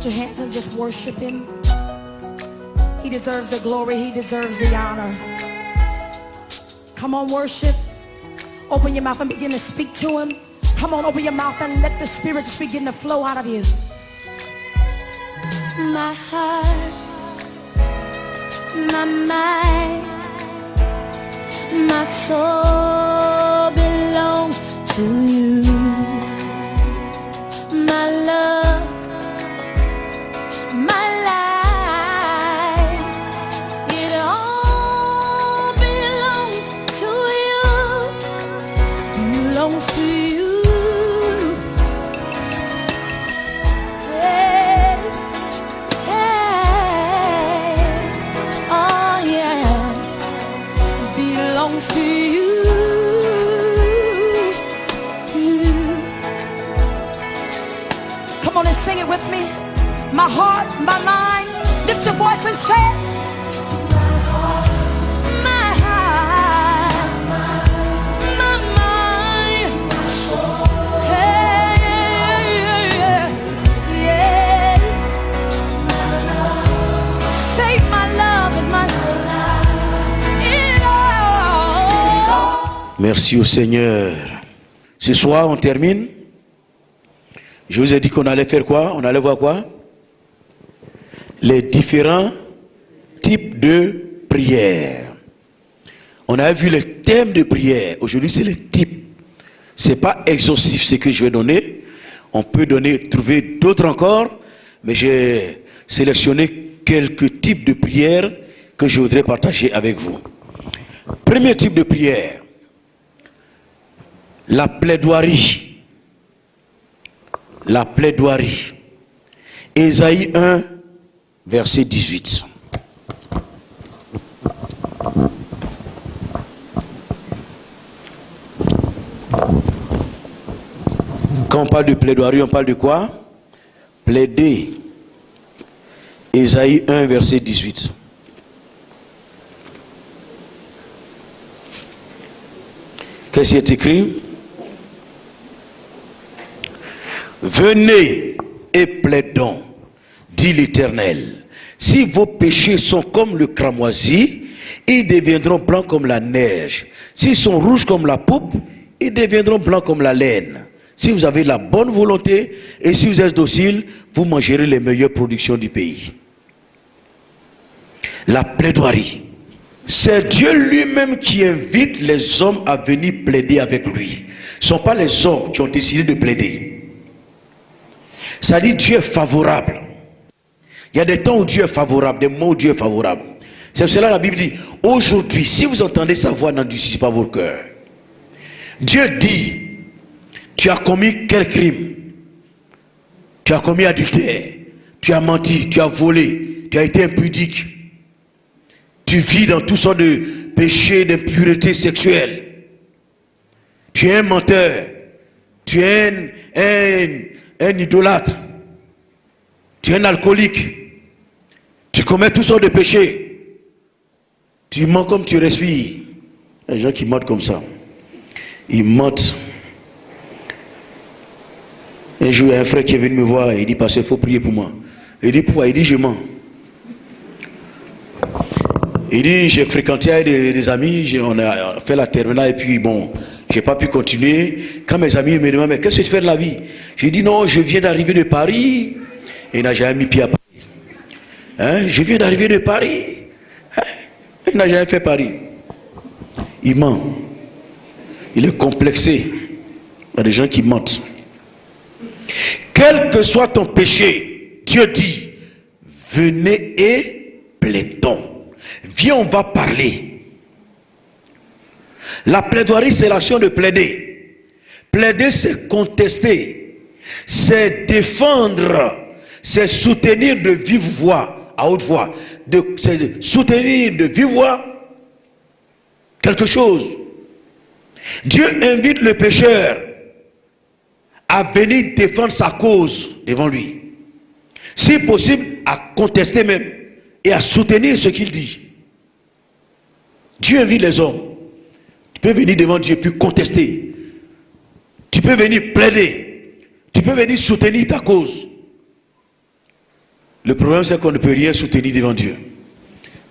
Put your hands and just worship him. He deserves the glory. He deserves the honor. Come on, worship. Open your mouth and begin to speak to him. Come on, open your mouth and let the Spirit just begin to flow out of you. My heart, my mind, my soul belongs to you. My love, my life, it all belongs to you. Belongs to you. Hey, hey, oh yeah, belongs to you. Come on and sing it with me. My heart, my mind, lift your voice and say it. My heart, my mind, hey, yeah. Save my love and my it all. Merci au Seigneur. Ce soir, on termine. Je vous ai dit qu'on allait faire quoi? On allait voir quoi? Les différents types de prières. On a vu les thèmes de prière. Aujourd'hui, c'est les types. Ce n'est pas exhaustif ce que je vais donner. On peut trouver d'autres encore, mais j'ai sélectionné quelques types de prières que je voudrais partager avec vous. Premier type de prière, la plaidoirie. La plaidoirie. Ésaïe 1, verset 18. Quand on parle de plaidoirie, on parle de quoi? Plaider. Ésaïe 1, verset 18. Qu'est-ce qui est écrit? Venez et plaidons, dit l'Éternel. Si vos péchés sont comme le cramoisi, ils deviendront blancs comme la neige. S'ils sont rouges comme la pourpre, ils deviendront blancs comme la laine. Si vous avez la bonne volonté et si vous êtes docile, vous mangerez les meilleures productions du pays. La plaidoirie. C'est Dieu lui-même qui invite les hommes à venir plaider avec lui. Ce ne sont pas les hommes qui ont décidé de plaider. Ça dit Dieu est favorable. Il y a des temps où Dieu est favorable, des moments où Dieu est favorable. C'est pour cela que la Bible dit, aujourd'hui, si vous entendez sa voix, n'endurcissez pas vos cœurs. Dieu dit, tu as commis quel crime? Tu as commis adultère, tu as menti, tu as volé, tu as été impudique. Tu vis dans toutes sortes de péchés, d'impureté sexuelle. Tu es un menteur, tu es un idolâtre, tu es un alcoolique, tu commets toutes sortes de péchés, tu mens comme tu respires. Les gens qui mentent comme ça, ils mentent. Un jour, il y a un frère qui est venu me voir, il dit, pasteur, il faut prier pour moi. Il dit, pourquoi? Il dit, je mens. Il dit, j'ai fréquenté des amis, on a fait la terminale et puis bon, j'ai pas pu continuer. Quand mes amis me demandent, mais qu'est-ce que tu fais de la vie? J'ai dit, non, je viens d'arriver de Paris. Et il n'a jamais mis pied à Paris. Hein? Je viens d'arriver de Paris. Hein? Il n'a jamais fait Paris. Il ment. Il est complexé. Il y a des gens qui mentent. Quel que soit ton péché, Dieu dit, venez et plaidons. Viens, on va parler. La plaidoirie, c'est l'action de plaider. Plaider, c'est contester, c'est défendre, c'est soutenir de vive voix, à haute voix, c'est soutenir de vive voix quelque chose. Dieu invite le pécheur à venir défendre sa cause devant lui. Si possible, à contester même et à soutenir ce qu'il dit. Dieu invite les hommes. Tu peux venir devant Dieu puis contester. Tu peux venir plaider. Tu peux venir soutenir ta cause. Le problème, c'est qu'on ne peut rien soutenir devant Dieu.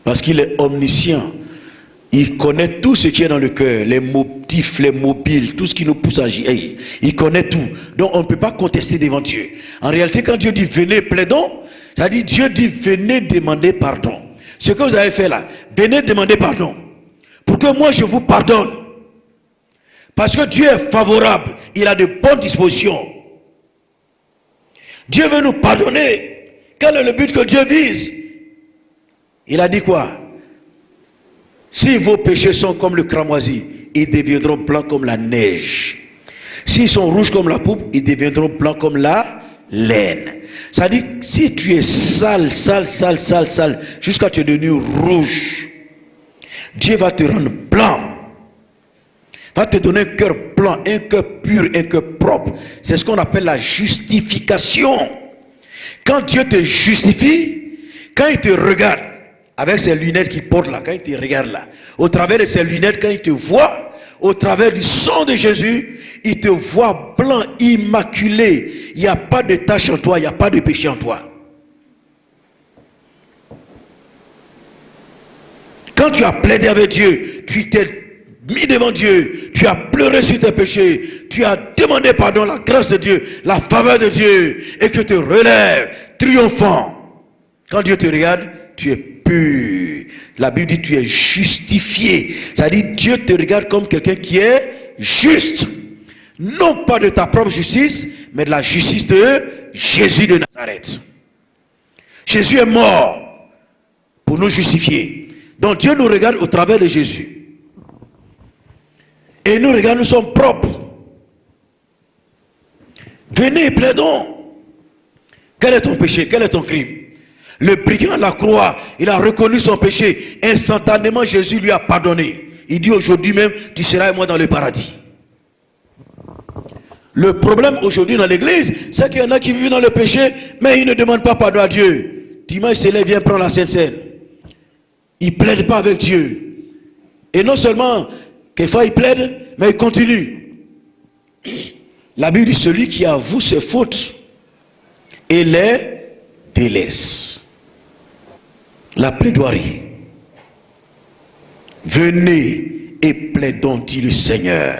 Parce qu'il est omniscient. Il connaît tout ce qui est dans le cœur, les motifs, les mobiles, tout ce qui nous pousse à agir. Il connaît tout. Donc on ne peut pas contester devant Dieu. En réalité, quand Dieu dit venez plaidons, ça dit Dieu dit venez demander pardon. Ce que vous avez fait là, venez demander pardon. Pour que moi je vous pardonne. Parce que Dieu est favorable. Il a de bonnes dispositions. Dieu veut nous pardonner. Quel est le but que Dieu vise? Il a dit quoi? Si vos péchés sont comme le cramoisi, ils deviendront blancs comme la neige. S'ils sont rouges comme la pourpre, ils deviendront blancs comme la laine. Ça dit, si tu es sale, jusqu'à tu es devenu rouge, Dieu va te rendre blanc. Va te donner un cœur blanc, un cœur pur, un cœur propre. C'est ce qu'on appelle la justification. Quand Dieu te justifie, quand il te regarde, avec ses lunettes qu'il porte là, quand il te regarde là, au travers de ses lunettes, quand il te voit, au travers du sang de Jésus, il te voit blanc, immaculé. Il n'y a pas de tache en toi, il n'y a pas de péché en toi. Quand tu as plaidé avec Dieu, tu t'es mis devant Dieu, tu as pleuré sur tes péchés, tu as demandé pardon, la grâce de Dieu, la faveur de Dieu, et que te relève, triomphant. Quand Dieu te regarde, tu es pur. La Bible dit tu es justifié. Ça dit Dieu te regarde comme quelqu'un qui est juste. Non pas de ta propre justice, mais de la justice de Jésus de Nazareth. Jésus est mort pour nous justifier. Donc Dieu nous regarde au travers de Jésus. Et nous regarde, nous sommes propres. Venez, plaidons. Quel est ton péché? Quel est ton crime? Le brigand à la croix, il a reconnu son péché. Instantanément, Jésus lui a pardonné. Il dit aujourd'hui même, tu seras avec moi dans le paradis. Le problème aujourd'hui dans l'église, c'est qu'il y en a qui vivent dans le péché, mais ils ne demandent pas pardon à Dieu. Dimanche, c'est là, viens prendre la Sainte Seine. Ils ne plaident pas avec Dieu. Et non seulement, quelquefois ils plaident, mais ils continuent. La Bible dit, celui qui avoue ses fautes et les délaisse. La plaidoirie. Venez et plaidons, dit le Seigneur.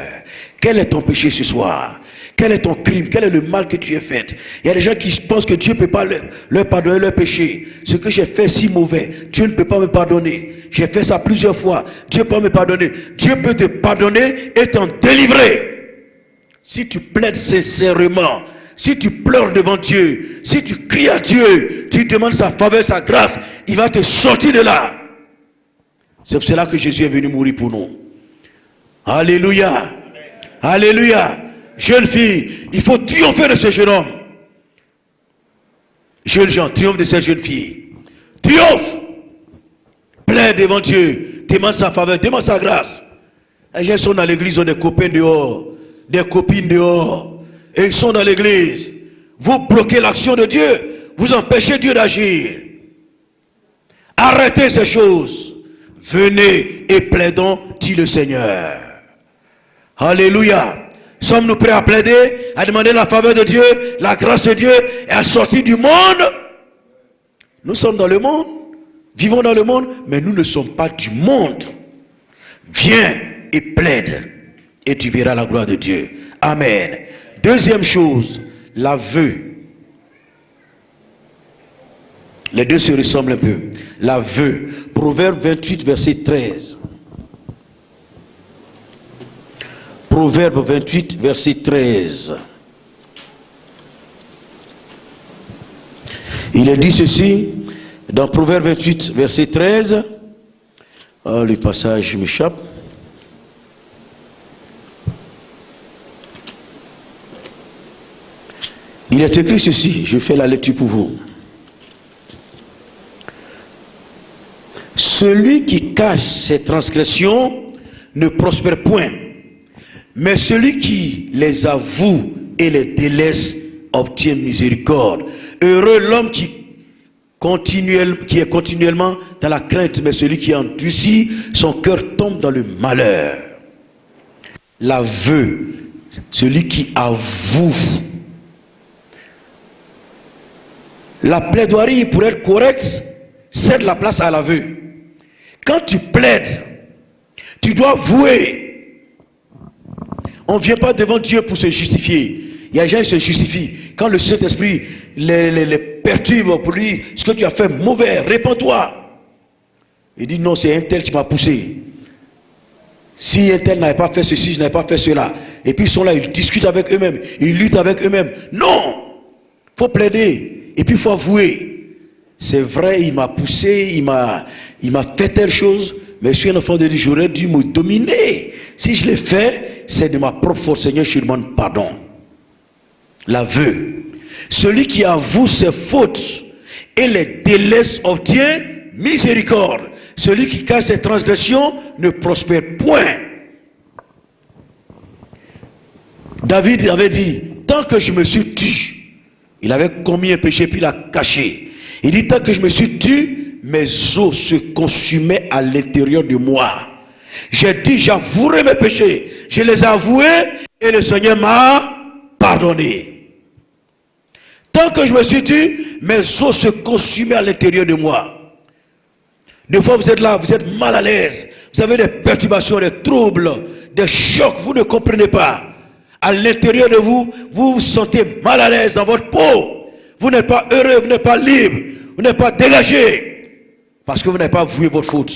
Quel est ton péché ce soir? Quel est ton crime? Quel est le mal que tu as fait? Il y a des gens qui pensent que Dieu ne peut pas leur pardonner leur péché. Ce que j'ai fait si mauvais, Dieu ne peut pas me pardonner. J'ai fait ça plusieurs fois. Dieu peut me pardonner. Dieu peut te pardonner et t'en délivrer. Si tu plaides sincèrement, si tu pleures devant Dieu, si tu cries à Dieu, tu demandes sa faveur, sa grâce, il va te sortir de là. C'est pour cela que Jésus est venu mourir pour nous. Alléluia. Alléluia. Jeune fille, il faut triompher de ce jeune homme. Jeunes gens, triomphe de ces jeunes filles. Triomphe. Plaide devant Dieu. Demande sa faveur, demande sa grâce. Les gens sont dans l'église, ils ont des copains dehors, des copines dehors. Et ils sont dans l'église. Vous bloquez l'action de Dieu. Vous empêchez Dieu d'agir. Arrêtez ces choses. Venez et plaidons, dit le Seigneur. Alléluia. Sommes-nous prêts à plaider, à demander la faveur de Dieu, la grâce de Dieu et à sortir du monde? Nous sommes dans le monde, vivons dans le monde, mais nous ne sommes pas du monde. Viens et plaide et tu verras la gloire de Dieu. Amen. Deuxième chose, l'aveu. Les deux se ressemblent un peu. L'aveu. Proverbe 28, verset 13. Proverbe 28, verset 13. Il est dit ceci, dans Proverbe 28, verset 13. Oh, le passage m'échappe. Il est écrit ceci, je fais la lecture pour vous. Celui qui cache ses transgressions ne prospère point, mais celui qui les avoue et les délaisse obtient miséricorde. Heureux l'homme qui est continuellement dans la crainte, mais celui qui endurcit, son cœur tombe dans le malheur. L'aveu, celui qui avoue. La plaidoirie, pour être correcte, cède la place à l'aveu. Quand tu plaides, tu dois vouer. On ne vient pas devant Dieu pour se justifier. Il y a des gens qui se justifient. Quand le Saint-Esprit les perturbe pour lui, ce que tu as fait mauvais, réponds-toi. Il dit non, c'est un tel qui m'a poussé. Si un tel n'avait pas fait ceci, je n'avais pas fait cela. Et puis ils sont là, ils discutent avec eux-mêmes, ils luttent avec eux-mêmes. Non! Il faut plaider. Et puis il faut avouer. C'est vrai, il m'a poussé, il m'a fait telle chose, mais je suis un enfant de Dieu, j'aurais dû me dominer. Si je l'ai fait, c'est de ma propre force. Seigneur, je te demande pardon. L'aveu. Celui qui avoue ses fautes et les délaisse obtient miséricorde. Celui qui cache ses transgressions ne prospère point. David avait dit, tant que je me suis tu, il avait commis un péché puis il l'a caché. Il dit, tant que je me suis tu, mes os se consumaient à l'intérieur de moi. J'ai dit, j'avouerai mes péchés. Je les ai avoués et le Seigneur m'a pardonné. Tant que je me suis tu, mes os se consumaient à l'intérieur de moi. Des fois, vous êtes là, vous êtes mal à l'aise. Vous avez des perturbations, des troubles, des chocs. Vous ne comprenez pas. À l'intérieur de vous, vous vous sentez mal à l'aise dans votre peau. Vous n'êtes pas heureux, vous n'êtes pas libre, vous n'êtes pas dégagé. Parce que vous n'avez pas avoué votre faute.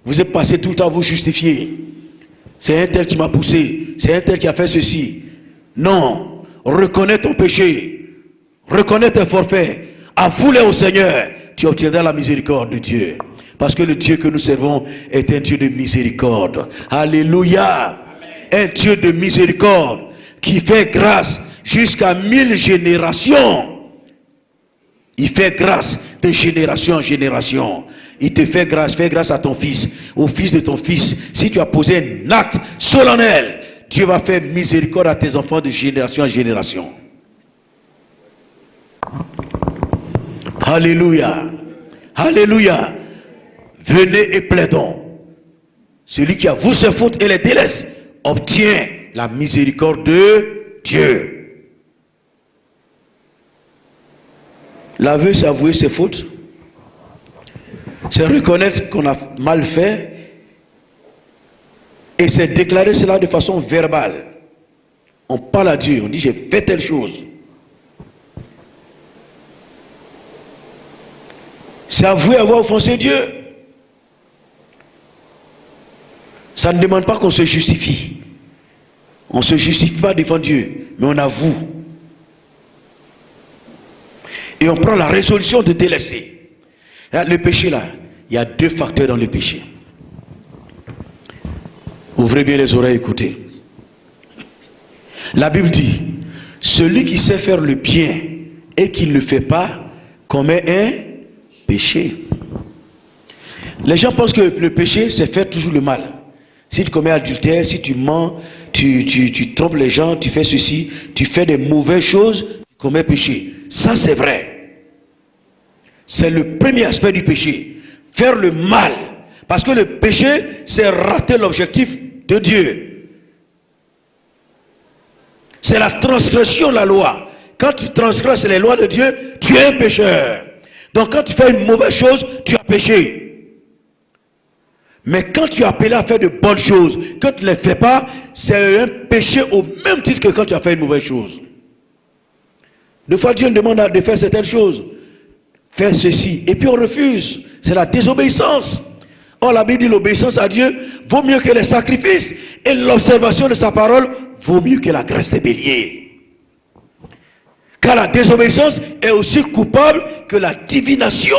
Vous êtes passé tout le temps à vous justifier. C'est un tel qui m'a poussé. C'est un tel qui a fait ceci. Non. Reconnais ton péché. Reconnais tes forfaits. Avoue-les au Seigneur. Tu obtiendras la miséricorde de Dieu. Parce que le Dieu que nous servons est un Dieu de miséricorde. Alléluia. Un Dieu de miséricorde qui fait grâce jusqu'à 1000 générations. Il fait grâce de génération en génération. Il te fait grâce à ton fils, au fils de ton fils. Si tu as posé un acte solennel, Dieu va faire miséricorde à tes enfants de génération en génération. Alléluia. Alléluia. Venez et plaidons. Celui qui avoue ses fautes et les délaisse obtient la miséricorde de Dieu. L'aveu, c'est avouer ses fautes. C'est reconnaître qu'on a mal fait. Et c'est déclarer cela de façon verbale. On parle à Dieu, on dit j'ai fait telle chose. C'est avouer avoir offensé Dieu. Ça ne demande pas qu'on se justifie. On ne se justifie pas devant Dieu, mais on avoue. Et on prend la résolution de délaisser. Là, le péché là, il y a 2 facteurs dans le péché. Ouvrez bien les oreilles, écoutez. La Bible dit, celui qui sait faire le bien et qui ne le fait pas commet un péché. Les gens pensent que le péché, c'est faire toujours le mal. Si tu commets adultère, si tu mens, tu trompes les gens, tu fais ceci, tu fais des mauvaises choses, tu commets péché. Ça, c'est vrai. C'est le premier aspect du péché. Faire le mal. Parce que le péché, c'est rater l'objectif de Dieu. C'est la transgression de la loi. Quand tu transgresses les lois de Dieu, tu es un pécheur. Donc quand tu fais une mauvaise chose, tu as péché. Mais quand tu es appelé à faire de bonnes choses, quand tu ne les fais pas, c'est un péché au même titre que quand tu as fait une mauvaise chose. Des fois, Dieu nous demande de faire certaines choses. Faire ceci. Et puis on refuse. C'est la désobéissance. Or, la Bible dit l'obéissance à Dieu vaut mieux que les sacrifices. Et l'observation de sa parole vaut mieux que la graisse des béliers. Car la désobéissance est aussi coupable que la divination.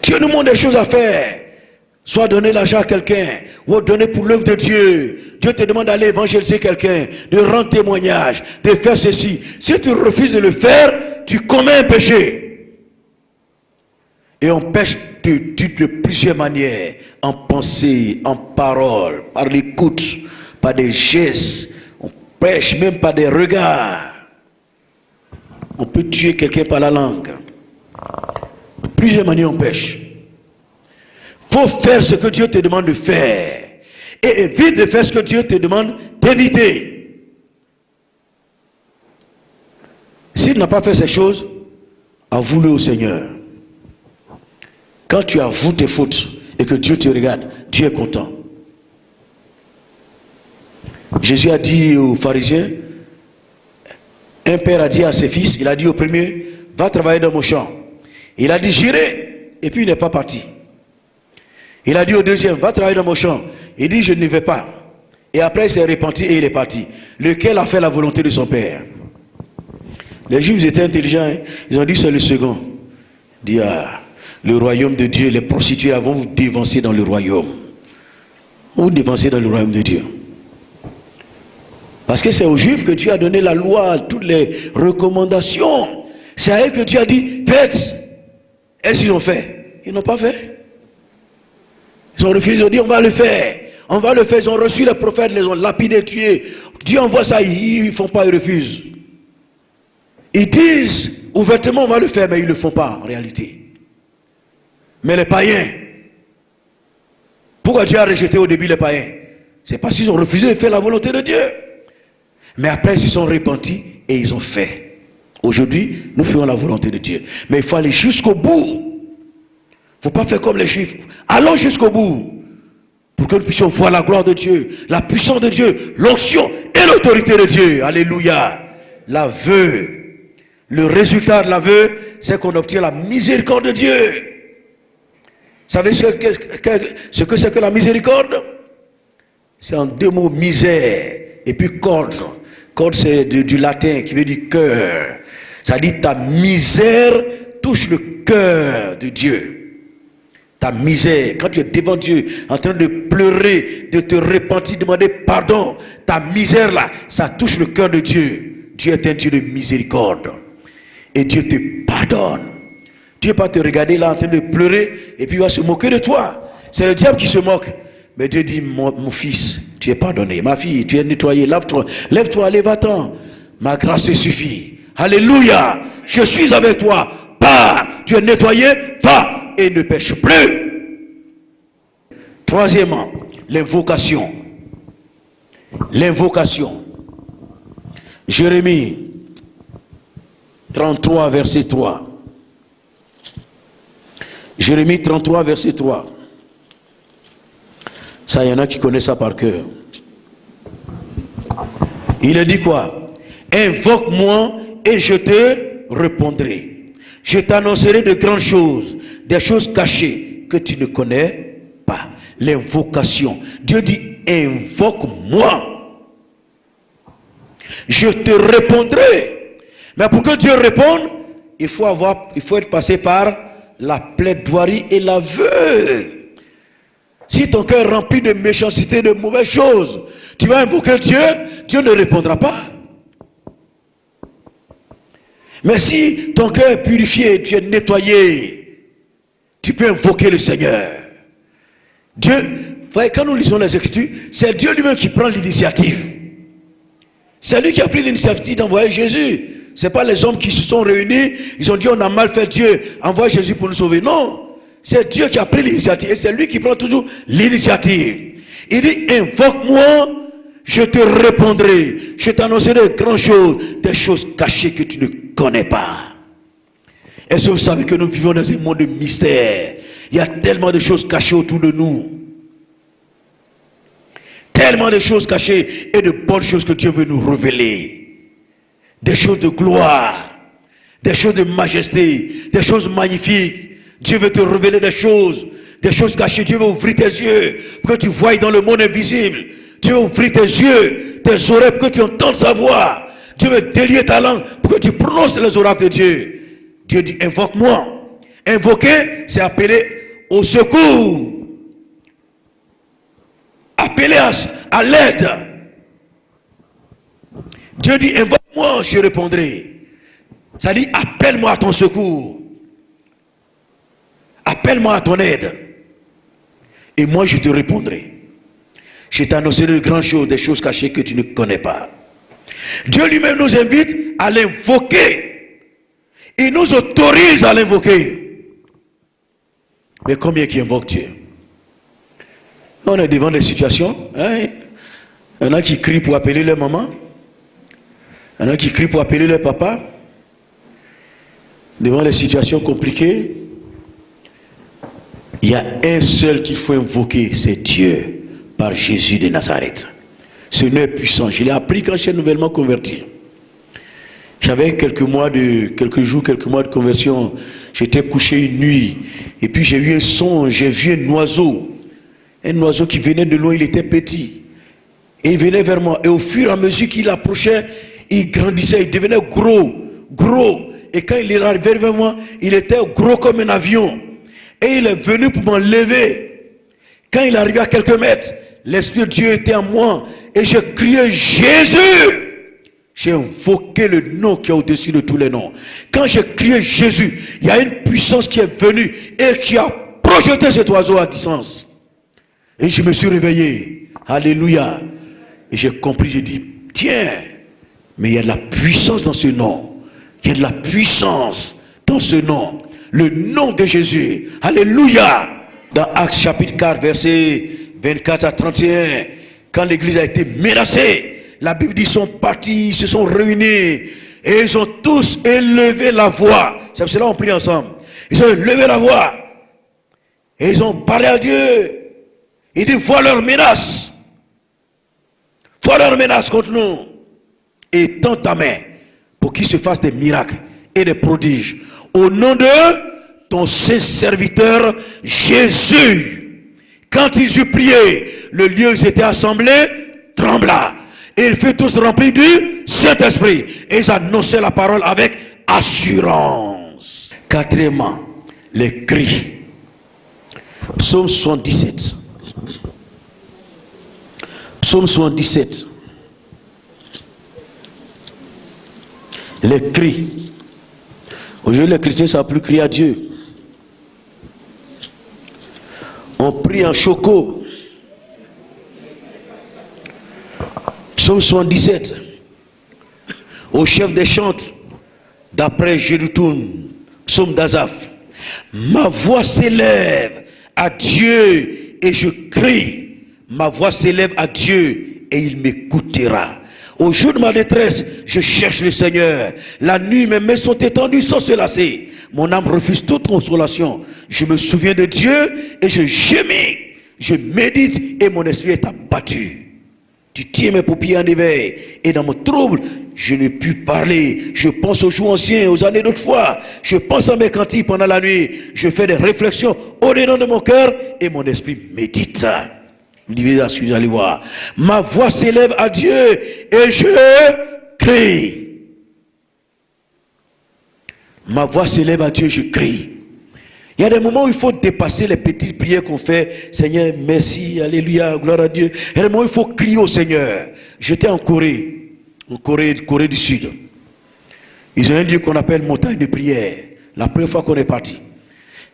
Dieu nous montre des choses à faire. Soit donner l'argent à quelqu'un, ou donner pour l'œuvre de Dieu. Dieu te demande d'aller évangéliser quelqu'un, de rendre témoignage, de faire ceci. Si tu refuses de le faire, tu commets un péché. Et on pêche de plusieurs manières. En pensée, en parole, par l'écoute, par des gestes. On pêche même par des regards. On peut tuer quelqu'un par la langue. De plusieurs manières on pêche. Il faut faire ce que Dieu te demande de faire. Et évite de faire ce que Dieu te demande d'éviter. S'il n'a pas fait ces choses, avoue-le au Seigneur. Quand tu avoues tes fautes et que Dieu te regarde, Dieu est content. Jésus a dit aux pharisiens, un père a dit à ses fils, il a dit au premier, va travailler dans mon champ. Il a dit, j'irai, et puis il n'est pas parti. Il a dit au deuxième, va travailler dans mon champ. Il dit, je ne vais pas. Et après il s'est repenti et il est parti. Lequel a fait la volonté de son père? Les Juifs étaient intelligents, hein? Ils ont dit, c'est le second. Il dit, ah, le royaume de Dieu, les prostituées vont vous dévancer dans le royaume. Vous dévancez dans le royaume de Dieu. Parce que c'est aux Juifs que Dieu a donné la loi, toutes les recommandations. C'est à eux que Dieu a dit, faites. Est-ce qu'ils ont fait? Ils n'ont pas fait. Ils ont refusé, ils ont dit, on va le faire. On va le faire. Ils ont reçu les prophètes, les ont lapidés, tués. Dieu envoie ça, ils ne font pas, ils refusent. Ils disent ouvertement, on va le faire, mais ils ne le font pas en réalité. Mais les païens, pourquoi Dieu a rejeté au début les païens? C'est parce qu'ils ont refusé de faire la volonté de Dieu. Mais après, ils se sont repentis et ils ont fait. Aujourd'hui, nous faisons la volonté de Dieu. Mais il faut aller jusqu'au bout. Il ne faut pas faire comme les Juifs. Allons jusqu'au bout. Pour que nous puissions voir la gloire de Dieu, la puissance de Dieu, l'onction et l'autorité de Dieu. Alléluia. L'aveu. Le résultat de l'aveu, c'est qu'on obtient la miséricorde de Dieu. Vous savez ce que c'est que la miséricorde? C'est en deux mots, misère et puis corde. Corde, c'est du latin qui veut dire cœur. Ça dit ta misère touche le cœur de Dieu. Ta misère, quand tu es devant Dieu, en train de pleurer, de te repentir, demander pardon, ta misère là, ça touche le cœur de Dieu. Dieu est un Dieu de miséricorde. Et Dieu te pardonne. Dieu ne va pas te regarder là en train de pleurer et puis il va se moquer de toi. C'est le diable qui se moque. Mais Dieu dit, mon fils, tu es pardonné. Ma fille, tu es nettoyé. Lève-toi, lève-toi, lève-toi. Ma grâce te suffit. Alléluia. Je suis avec toi. Pars. Tu es nettoyé. Va et ne pêche plus. Troisièmement, l'invocation. L'invocation. Jérémie 33, verset 3. Jérémie 33, verset 3. Ça, il y en a qui connaissent ça par cœur. Il a dit quoi? Invoque-moi et je te répondrai. Je t'annoncerai de grandes choses, des choses cachées que tu ne connais pas. L'invocation. Dieu dit, invoque-moi. Je te répondrai. Mais pour que Dieu réponde, il faut être passé par la plaidoirie et l'aveu. Si ton cœur est rempli de méchanceté, de mauvaises choses, tu vas invoquer Dieu, Dieu ne répondra pas. Mais si ton cœur est purifié, tu es nettoyé, tu peux invoquer le Seigneur. Dieu, voyez, quand nous lisons les Écritures, c'est Dieu lui-même qui prend l'initiative. C'est lui qui a pris l'initiative d'envoyer Jésus. Ce n'est pas les hommes qui se sont réunis, ils ont dit on a mal fait Dieu, envoie Jésus pour nous sauver. Non. C'est Dieu qui a pris l'initiative et c'est lui qui prend toujours l'initiative. Il dit, invoque-moi, je te répondrai. Je t'annoncerai de grandes choses, des choses cachées que tu ne connais pas. Est-ce que vous savez que nous vivons dans un monde de mystère? Il y a tellement de choses cachées autour de nous. Tellement de choses cachées et de bonnes choses que Dieu veut nous révéler. Des choses de gloire, des choses de majesté, des choses magnifiques. Dieu veut te révéler des choses cachées. Dieu veut ouvrir tes yeux pour que tu voies dans le monde invisible. Dieu veut ouvrir tes yeux, tes oreilles pour que tu entendes sa voix. Dieu veut délier ta langue pour que tu prononces les oracles de Dieu. Dieu dit, invoque-moi. Invoquer, c'est appeler au secours. Appeler à l'aide. Dieu dit, invoque-moi, je répondrai. Ça dit, appelle-moi à ton secours. Appelle-moi à ton aide. Et moi, je te répondrai. Je t'annoncerai de grandes choses, des choses cachées que tu ne connais pas. Dieu lui-même nous invite à l'invoquer. Il nous autorise à l'invoquer. Mais combien qui invoquent Dieu? On est devant des situations. Hein? Il y en a qui crient pour appeler leur maman. Il y en a qui crient pour appeler leur papa. Devant les situations compliquées, il y a un seul qu'il faut invoquer, c'est Dieu, par Jésus de Nazareth. Ce nom est puissant. Je l'ai appris quand j'étais nouvellement converti. J'avais quelques mois de conversion. J'étais couché une nuit. Et puis j'ai eu un songe, j'ai vu un oiseau. Un oiseau qui venait de loin, il était petit. Et il venait vers moi. Et au fur et à mesure qu'il approchait, il grandissait, il devenait gros. Et quand il est arrivé vers moi, il était gros comme un avion. Et il est venu pour m'enlever. Quand il est arrivé à quelques mètres, l'Esprit de Dieu était en moi. Et j'ai crié Jésus. J'ai invoqué le nom qui est au-dessus de tous les noms. Quand j'ai crié Jésus, il y a une puissance qui est venue et qui a projeté cet oiseau à distance. Et je me suis réveillé. Alléluia. Et j'ai compris, j'ai dit, tiens, mais il y a de la puissance dans ce nom. Il y a de la puissance dans ce nom. Le nom de Jésus. Alléluia. Dans Actes chapitre 4, versets 24 à 31, quand l'église a été menacée, la Bible dit qu'ils sont partis, ils se sont réunis et ils ont tous élevé la voix. C'est pour cela qu'on prie ensemble. Ils ont élevé la voix et ils ont parlé à Dieu. Il dit, vois leurs menaces. Vois leurs menaces contre nous. Et tends ta main pour qu'ils se fassent des miracles et des prodiges. Au nom de ton saint serviteur Jésus. Quand ils eurent prié, le lieu où ils étaient assemblés trembla. Et ils furent tous remplis du Saint-Esprit. Et ils annonçaient la parole avec assurance. Quatrièmement, les cris. Psaume 77. Psaume 77. Les cris. Aujourd'hui, les chrétiens ne savent plus crier à Dieu. On prie en choco. Psaume 77. Au chef des chantes, d'après Jéduthun, psaume d'Azaph. Ma voix s'élève à Dieu et je crie. Ma voix s'élève à Dieu et il m'écoutera. Au jour de ma détresse, je cherche le Seigneur. La nuit, mes mains sont étendues sans se lasser. Mon âme refuse toute consolation. Je me souviens de Dieu et je gémis. Je médite et mon esprit est abattu. Tu tiens mes paupières en éveil. Et dans mon trouble, je n'ai pu parler. Je pense aux jours anciens, aux années d'autrefois. Je pense à mes cantiques pendant la nuit. Je fais des réflexions au-dedans de mon cœur et mon esprit médite ça. Vous allez voir. Ma voix s'élève à Dieu et je crie. Ma voix s'élève à Dieu et je crie. Il y a des moments où il faut dépasser les petites prières qu'on fait. Seigneur, merci, alléluia, gloire à Dieu. Il y a des moments où il faut crier au Seigneur. J'étais en Corée du Sud. Ils ont un lieu qu'on appelle montagne de prière. La première fois qu'on est parti.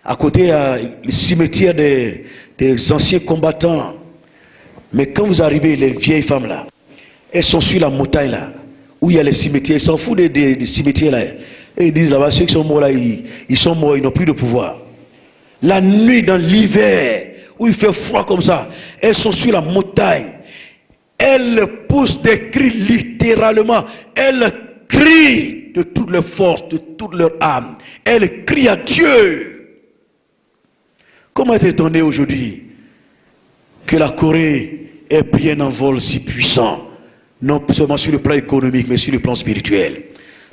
À côté, il y a le cimetière des anciens combattants. Mais quand vous arrivez, les vieilles femmes là, elles sont sur la montagne là, où il y a les cimetières. Ils s'en foutent des cimetières là. Et ils disent là-bas, ceux qui sont morts là, ils sont morts, ils n'ont plus de pouvoir. La nuit, dans l'hiver, où il fait froid comme ça, elles sont sur la montagne. Elles poussent des cris littéralement. Elles crient de toutes leurs forces, de toute leur âme. Elles crient à Dieu. Comment est étonné aujourd'hui que la Corée ait pris un envol si puissant, non seulement sur le plan économique, mais sur le plan spirituel.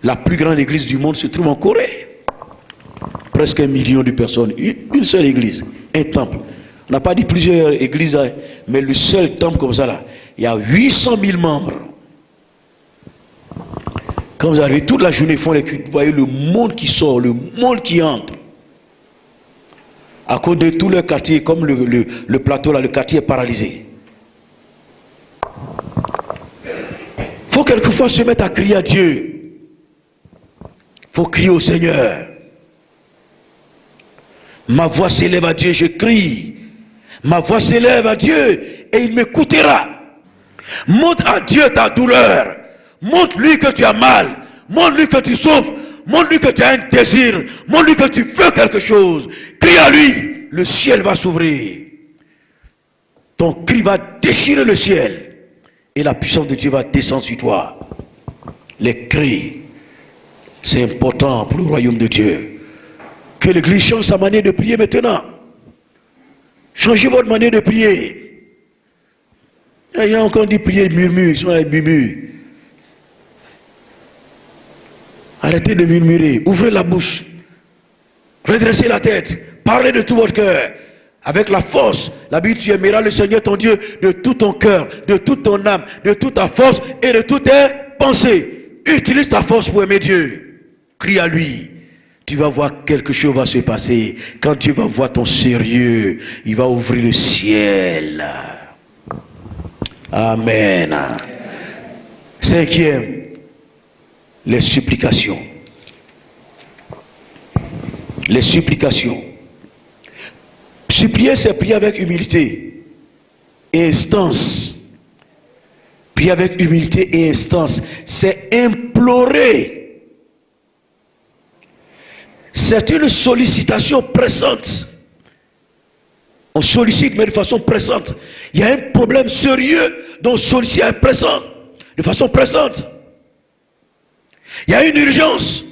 La plus grande église du monde se trouve en Corée. Presque 1 million de personnes. Une seule église, un temple. On n'a pas dit plusieurs églises, mais le seul temple comme ça là, il y a 800 000 membres. Quand vous arrivez toute la journée, ils font les cultes, vous voyez le monde qui sort, le monde qui entre. À cause de tout le quartier, comme le plateau là, le quartier est paralysé. Il faut quelquefois se mettre à crier à Dieu. Il faut crier au Seigneur. Ma voix s'élève à Dieu, je crie. Ma voix s'élève à Dieu et il m'écoutera. Montre à Dieu ta douleur. Montre-lui que tu as mal. Montre-lui que tu souffres. Montre-lui que tu as un désir. Montre-lui que tu veux quelque chose. Crie à lui. Le ciel va s'ouvrir. Ton cri va déchirer le ciel. Et la puissance de Dieu va descendre sur toi. Les cris. C'est important pour le royaume de Dieu. Que l'église change sa manière de prier maintenant. Changez votre manière de prier. Les gens, quand on dit prier, ils murmurent, ils sont là, ils murmurent. Arrêtez de murmurer, ouvrez la bouche, redressez la tête, parlez de tout votre cœur. Avec la force, la Bible, tu aimeras le Seigneur ton Dieu de tout ton cœur, de toute ton âme, de toute ta force et de toutes tes pensées. Utilise ta force pour aimer Dieu. Crie à lui. Tu vas voir quelque chose va se passer. Quand Dieu va voir ton sérieux, il va ouvrir le ciel. Amen. Cinquième, les supplications. Les supplications. Supplier, c'est prier avec humilité et instance. Prier avec humilité et instance, c'est implorer. C'est une sollicitation pressante. On sollicite, mais de façon pressante. Il y a un problème sérieux, donc on sollicite pressant, de façon pressante. Il y a une urgence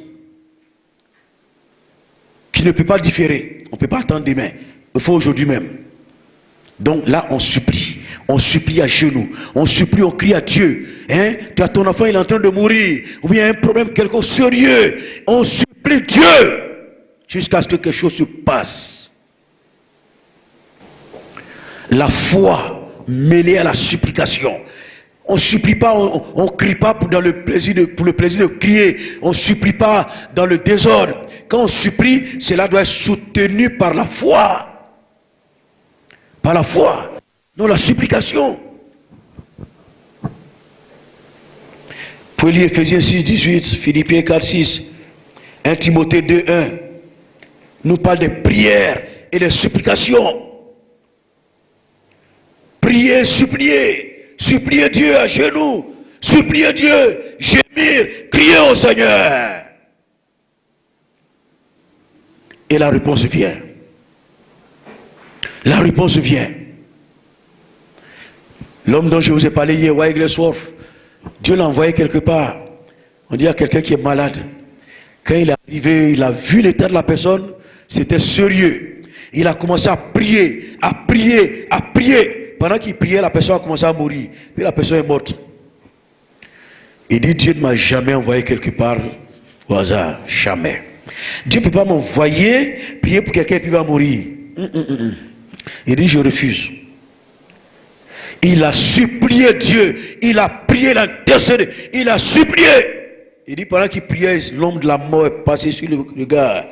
qui ne peut pas différer. On ne peut pas attendre demain. Il faut aujourd'hui même. Donc là, on supplie à genoux, on supplie, on crie à Dieu. Hein? Tu as ton enfant, il est en train de mourir, ou bien il y a un problème quelque sérieux. On supplie Dieu jusqu'à ce que quelque chose se passe. La foi mêlée à la supplication. On ne supplie pas, on ne crie pas pour le plaisir de crier. On ne supplie pas dans le désordre. Quand on supplie, cela doit être soutenu par la foi. Par la foi. Non, la supplication. Vous pouvez lire Ephésiens 6, 18, Philippiens 4, 6, 1 Timothée 2, 1. Nous parle des prières et des supplications. Priez, suppliez. Suppliez Dieu à genoux. Suppliez Dieu. Gémir. Criez au Seigneur. Et la réponse vient. La réponse vient. L'homme dont je vous ai parlé hier, Wigglesworth, Dieu l'a envoyé quelque part. On dit à quelqu'un qui est malade. Quand il est arrivé, il a vu l'état de la personne, c'était sérieux. Il a commencé à prier, à prier, à prier. Pendant qu'il priait, la personne a commencé à mourir. Puis la personne est morte. Il dit, Dieu ne m'a jamais envoyé quelque part au hasard. Jamais. Dieu ne peut pas m'envoyer prier pour quelqu'un qui va mourir. Il dit, je refuse. Il a supplié Dieu. Il a prié, il a intercédé. Il a supplié. Il dit, pendant qu'il priait, l'homme de la mort est passé sur le gars.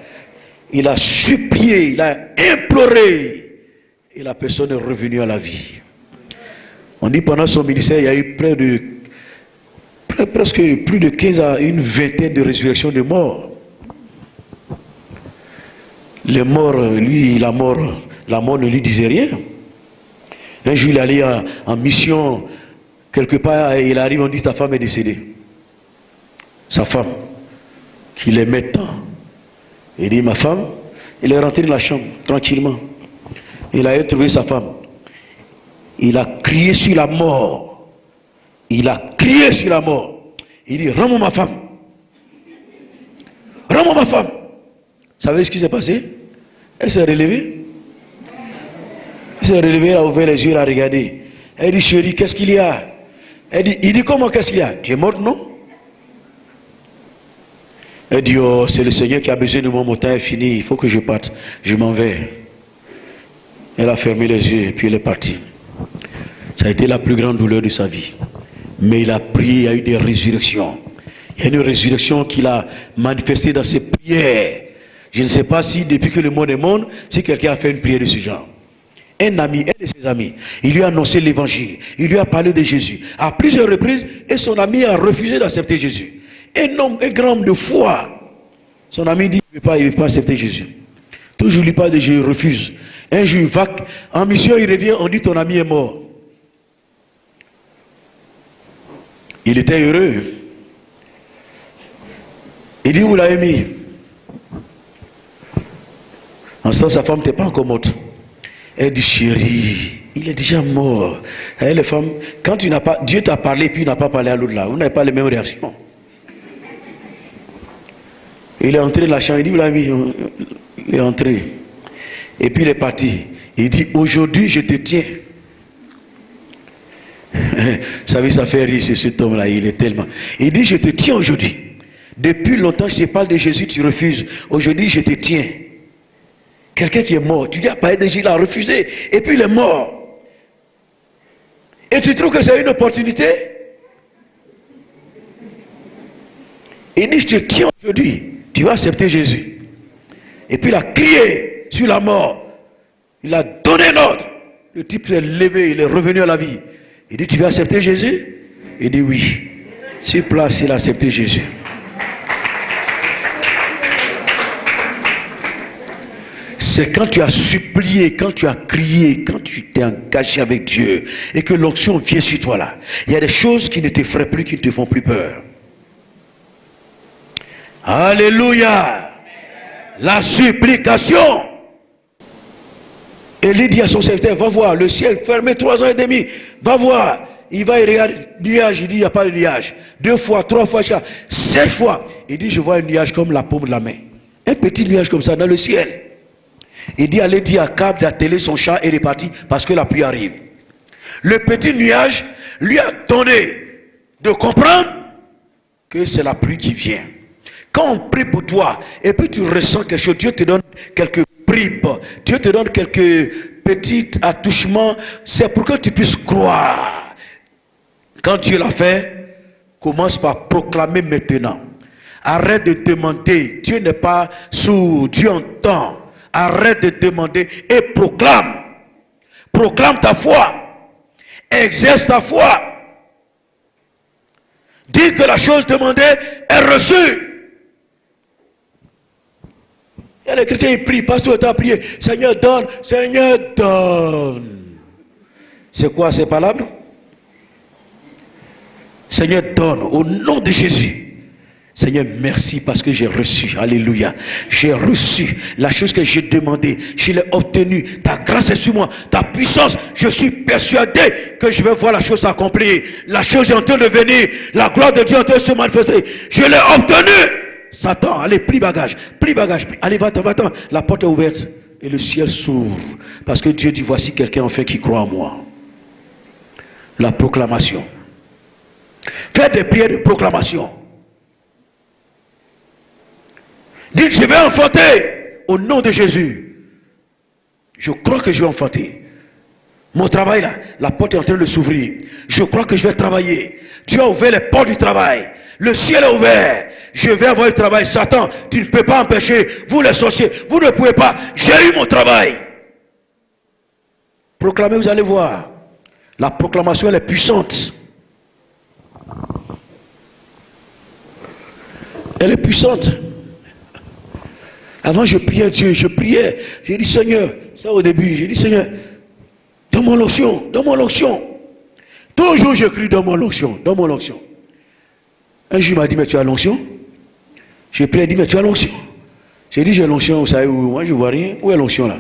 Il a supplié, il a imploré. Et la personne est revenue à la vie. On dit pendant son ministère, il y a eu presque plus de 15 à une vingtaine de résurrections de morts. Les morts, lui, la mort ne lui disait rien. Un jour, il allait en mission quelque part, et il arrive, on dit ta femme est décédée. Sa femme, qu'il aimait tant. Il dit, ma femme, il est rentré dans la chambre, tranquillement. Il a trouvé sa femme. Il a crié sur la mort. Il a crié sur la mort. Il dit, rends-moi ma femme. Rends-moi ma femme. Vous savez ce qui s'est passé? Elle s'est relevée. Elle s'est relevée, elle a ouvert les yeux, elle a regardé. Elle dit, chérie, qu'est-ce qu'il y a? Il dit, comment qu'est-ce qu'il y a? Tu es morte, non? Elle dit, oh, c'est le Seigneur qui a besoin de moi, mon temps est fini, il faut que je parte. Je m'en vais. Elle a fermé les yeux et puis elle est partie. Ça a été la plus grande douleur de sa vie. Mais il a prié, il y a eu des résurrections. Il y a une résurrection qu'il a manifestée dans ses prières. Je ne sais pas si depuis que le monde est monde, si quelqu'un a fait une prière de ce genre. Un ami, un de ses amis, il lui a annoncé l'évangile. Il lui a parlé de Jésus à plusieurs reprises et son ami a refusé d'accepter Jésus. Un grand homme de foi. Son ami dit, il ne veut pas accepter Jésus. Toujours il lui parle de Jésus, il refuse. Un jour, il va en mission, il revient, on dit ton ami est mort. Il était heureux. Il dit, où l'avez mis? En ce temps, sa femme n'était pas encore morte. Elle dit, chérie, il est déjà mort. Et les femmes, quand tu n'as pas, Dieu t'a parlé, puis il n'a pas parlé à l'autre là. Vous n'avez pas les mêmes réactions. Il est entré dans la chambre, il dit, vous l'avez mis, il est entré. Et puis il est parti. Il dit, aujourd'hui je te tiens. Vous savez, ça fait rire cet homme-là, il est tellement. Il dit, je te tiens aujourd'hui. Depuis longtemps, je te parle de Jésus, tu refuses. Aujourd'hui, je te tiens. Quelqu'un qui est mort, tu dis, ah, parler de Jésus, il a refusé. Et puis il est mort. Et tu trouves que c'est une opportunité? Il dit, je te tiens aujourd'hui. Tu vas accepter Jésus. Et puis il a crié sur la mort. Il a donné l'ordre. Le type s'est levé, il est revenu à la vie. Il dit, tu vas accepter Jésus? Il dit oui. Sur place, il a accepté Jésus. C'est quand tu as supplié, quand tu as crié, quand tu t'es engagé avec Dieu et que l'onction vient sur toi là. Il y a des choses qui ne t'effraient plus, qui ne te font plus peur. Alléluia. La supplication. Élie dit à son serviteur, va voir, le ciel fermé 3 ans et demi. Va voir. Il va y regarder le nuage, il dit, il n'y a pas de nuage. 2 fois, 3 fois, 7 fois. Il dit, je vois un nuage comme la paume de la main. Un petit nuage comme ça dans le ciel. Il dit, allez dire à Cab d'atteler son char et repartir parce que la pluie arrive. Le petit nuage lui a donné de comprendre que c'est la pluie qui vient. Quand on prie pour toi et puis tu ressens quelque chose, Dieu te donne quelques bribes, Dieu te donne quelques petits attouchements, c'est pour que tu puisses croire. Quand Dieu l'a fait, commence par proclamer maintenant. Arrête de demander, Dieu n'est pas sourd, Dieu entend. Arrête de demander et proclame. Proclame ta foi. Exerce ta foi. Dis que la chose demandée est reçue. Il y a des chrétiens qui prient, pasteur le temps à prier. Seigneur donne, Seigneur donne. C'est quoi ces palabres? Seigneur donne au nom de Jésus. Seigneur, merci parce que j'ai reçu, alléluia, j'ai reçu la chose que j'ai demandée, je l'ai obtenue, ta grâce est sur moi, ta puissance, je suis persuadé que je vais voir la chose s'accomplir, la chose est en train de venir, la gloire de Dieu est en train de se manifester, je l'ai obtenue. Satan, allez, plie bagage, allez, va-t'en, la porte est ouverte et le ciel s'ouvre, parce que Dieu dit, voici quelqu'un enfin qui croit en moi. La proclamation. Faites des prières de proclamation. Dites, je vais enfanter au nom de Jésus. Je crois que je vais enfanter. Mon travail là, la porte est en train de s'ouvrir. Je crois que je vais travailler. Dieu a ouvert les portes du travail. Le ciel est ouvert. Je vais avoir du travail. Satan, tu ne peux pas empêcher. Vous les sorciers, vous ne pouvez pas. J'ai eu mon travail. Proclamez, vous allez voir. La proclamation elle est puissante. Elle est puissante. Avant, je priais Dieu, j'ai dit Seigneur, ça au début, j'ai dit Seigneur, donne-moi l'onction, donne-moi l'onction. Toujours je crie, donne-moi l'onction, donne-moi l'onction. Un jour il m'a dit, mais tu as l'onction? J'ai prié, il dit, mais tu as l'onction? J'ai dit, j'ai l'onction, vous savez où? Moi je ne vois rien, où est l'onction là?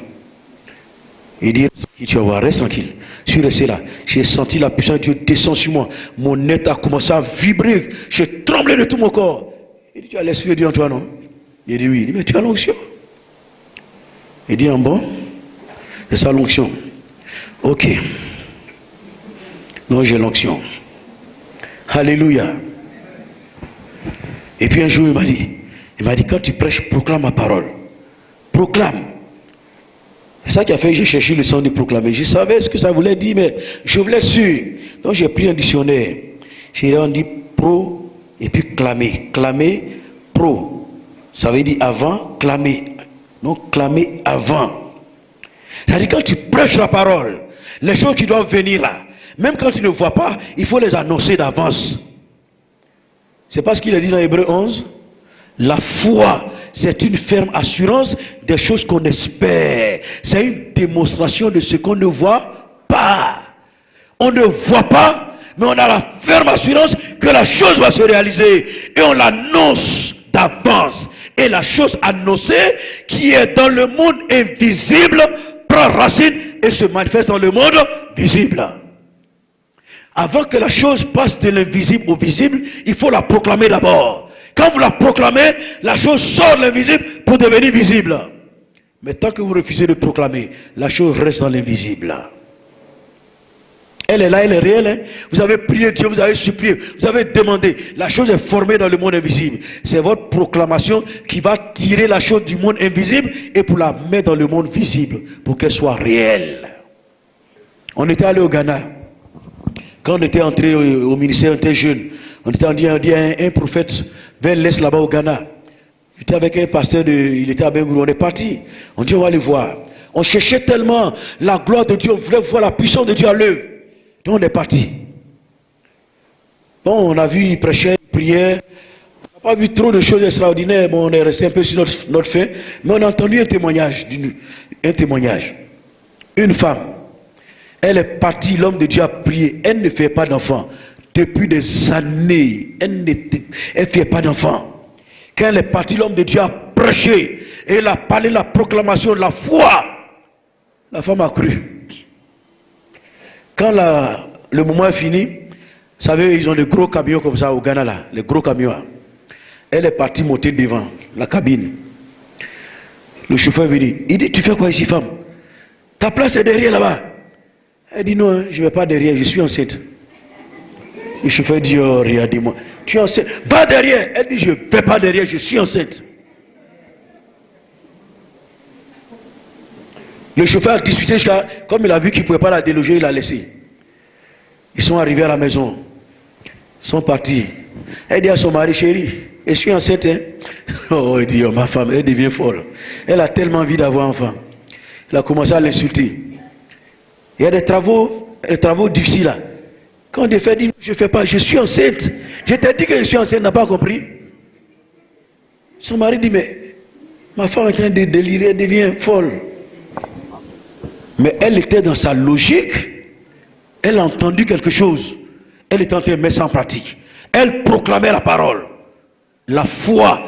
Il dit, tu vas voir, reste tranquille. Je suis resté là, j'ai senti la puissance de Dieu descendre sur moi. Mon être a commencé à vibrer, j'ai tremblé de tout mon corps. Il dit, tu as l'Esprit de Dieu en toi, non? Il dit oui. Il dit, mais tu as l'onction? Il dit, bon, c'est ça l'onction. Ok. Non, j'ai l'onction. Alléluia. Et puis un jour, il m'a dit, quand tu prêches, proclame ma parole. Proclame. C'est ça qui a fait que j'ai cherché le sens de proclamer. Je savais ce que ça voulait dire, mais je voulais être sûr. Donc j'ai pris un dictionnaire. J'ai dit pro et puis clamer. Clamer, pro. Ça veut dire avant, clamer. Donc clamer avant. C'est-à-dire quand tu prêches la parole, les choses qui doivent venir là, même quand tu ne vois pas, il faut les annoncer d'avance. C'est pas ce qu'il a dit dans Hébreux 11. La foi, c'est une ferme assurance des choses qu'on espère. C'est une démonstration de ce qu'on ne voit pas. On ne voit pas, mais on a la ferme assurance que la chose va se réaliser. Et on l'annonce d'avance. Et la chose annoncée qui est dans le monde invisible prend racine et se manifeste dans le monde visible. Avant que la chose passe de l'invisible au visible, il faut la proclamer d'abord. Quand vous la proclamez, la chose sort de l'invisible pour devenir visible. Mais tant que vous refusez de proclamer, la chose reste dans l'invisible. Elle est là, elle est réelle. Hein? Vous avez prié Dieu, vous avez supplié, vous avez demandé. La chose est formée dans le monde invisible. C'est votre proclamation qui va tirer la chose du monde invisible et pour la mettre dans le monde visible, pour qu'elle soit réelle. On était allé au Ghana. Quand on était entré au ministère, on était jeune. On dit à un prophète vers l'Est là-bas au Ghana. J'étais avec un pasteur, il était à Bengourou, on est parti. On dit on va aller voir. On cherchait tellement la gloire de Dieu, on voulait voir la puissance de Dieu à l'œuvre. Donc on est parti. Bon, on a vu, il prêchait, il priait. On n'a pas vu trop de choses extraordinaires. Bon, on est resté un peu sur notre fait. Mais on a entendu un témoignage. Une femme. Elle est partie, l'homme de Dieu a prié. Elle ne fait pas d'enfant. Depuis des années, elle ne fait pas d'enfant. Quand elle est partie, l'homme de Dieu a prêché. Et il a parlé de la proclamation de la foi. La femme a cru. Quand le moment est fini, vous savez, ils ont des gros camions comme ça au Ghana, là, les gros camions. Là. Elle est partie monter devant la cabine. Le chauffeur est venu. Il dit, tu fais quoi ici, femme? Ta place est derrière là-bas. Elle dit, non, je ne vais pas derrière, je suis enceinte. Le chauffeur dit, oh, regardez-moi. Tu es enceinte. Va derrière. Elle dit, je ne vais pas derrière, je suis enceinte. Le chauffeur a discuté jusqu'à, comme il a vu qu'il ne pouvait pas la déloger, il l'a laissé. Ils sont arrivés à la maison. Ils sont partis. Elle dit à son mari, chérie, je suis enceinte. Hein? Oh, il dit, oh, ma femme, elle devient folle. Elle a tellement envie d'avoir un enfant. Il a commencé à l'insulter. Il y a des travaux difficiles là. Quand des fait dit, je ne fais pas, je suis enceinte. Je t'ai dit que je suis enceinte, n'a pas compris. Son mari dit, mais ma femme est en train de délirer, elle devient folle. Mais elle était dans sa logique. Elle a entendu quelque chose. Elle était en train de mettre ça en pratique. Elle proclamait la parole. La foi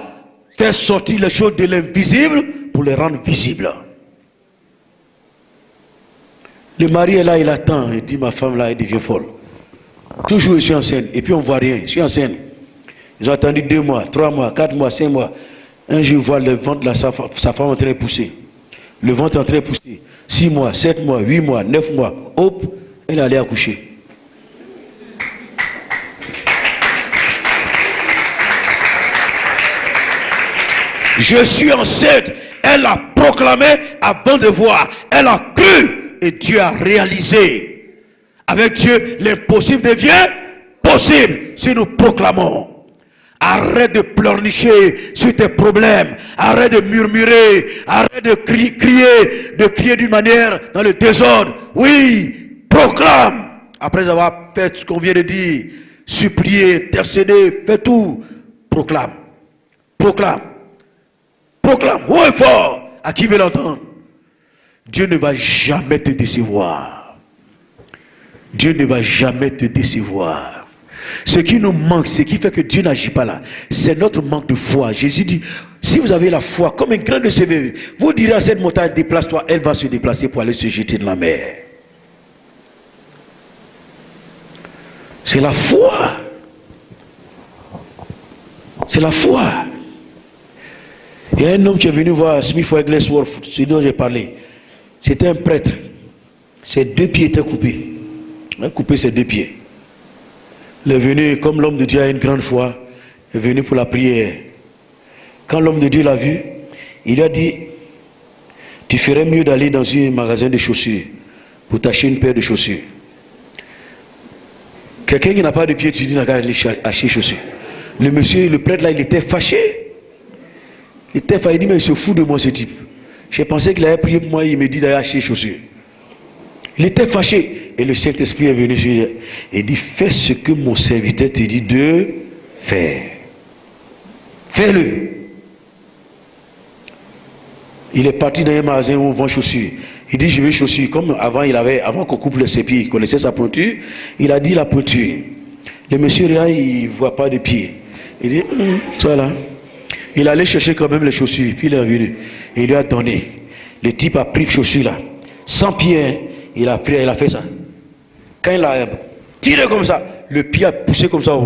fait sortir les choses de l'invisible pour les rendre visibles. Le mari est là, il attend. Il dit, ma femme là, elle devient folle. Toujours, je suis enceinte. Et puis on ne voit rien. Je suis enceinte. Ils ont attendu 2 mois, 3 mois, 4 mois, 5 mois. Un jour, je vois le ventre de sa femme en train de pousser. Le ventre est en train de pousser. 6 mois, 7 mois, 8 mois, 9 mois. Hop, elle allait accoucher. Je suis enceinte. Elle a proclamé avant de voir. Elle a cru et Dieu a réalisé. Avec Dieu, l'impossible devient possible si nous proclamons. Arrête de pleurnicher sur tes problèmes. Arrête de murmurer. Arrête de crier d'une manière dans le désordre. Oui, proclame. Après avoir fait ce qu'on vient de dire, supplier, intercéder, fais tout. Proclame. Proclame. Proclame. Haut et fort. À qui veut l'entendre? Dieu ne va jamais te décevoir. Dieu ne va jamais te décevoir. Ce qui nous manque, ce qui fait que Dieu n'agit pas là, c'est notre manque de foi. Jésus dit, si vous avez la foi comme un grain de sévé, vous direz à cette montagne, déplace-toi, elle va se déplacer pour aller se jeter dans la mer. C'est la foi. C'est la foi. Il y a un homme qui est venu voir Smith Wigglesworth, celui dont j'ai parlé. C'était un prêtre. Ses 2 pieds étaient coupés. Il a coupé ses 2 pieds. Il est venu, comme l'homme de Dieu a une grande foi, il est venu pour la prière. Quand l'homme de Dieu l'a vu, il lui a dit, tu ferais mieux d'aller dans un magasin de chaussures pour t'acheter une paire de chaussures. Quelqu'un qui n'a pas de pied, tu dis, n'a qu'à aller acheter chaussures. Le monsieur, le prêtre là, il était fâché. Il était fâché, il dit, mais il se fout de moi ce type. J'ai pensé qu'il avait prié pour moi, il me dit d'aller acheter chaussures. Il était fâché. Et le Saint-Esprit est venu sur lui et dit, fais ce que mon serviteur te dit de faire. Fais-le. Il est parti dans un magasin où on vend chaussures. Il dit, je veux chaussures. Comme avant qu'on coupe ses pieds, il connaissait sa pointure. Il a dit la pointure. Le monsieur là, il ne voit pas de pied. Il dit, ça là. Il allait chercher quand même les chaussures. Puis il est venu. Et il lui a donné. Le type a pris les chaussures là. Sans pied, hein. Il a pris, il a fait ça. Quand il a tiré comme ça, le pied a poussé comme ça.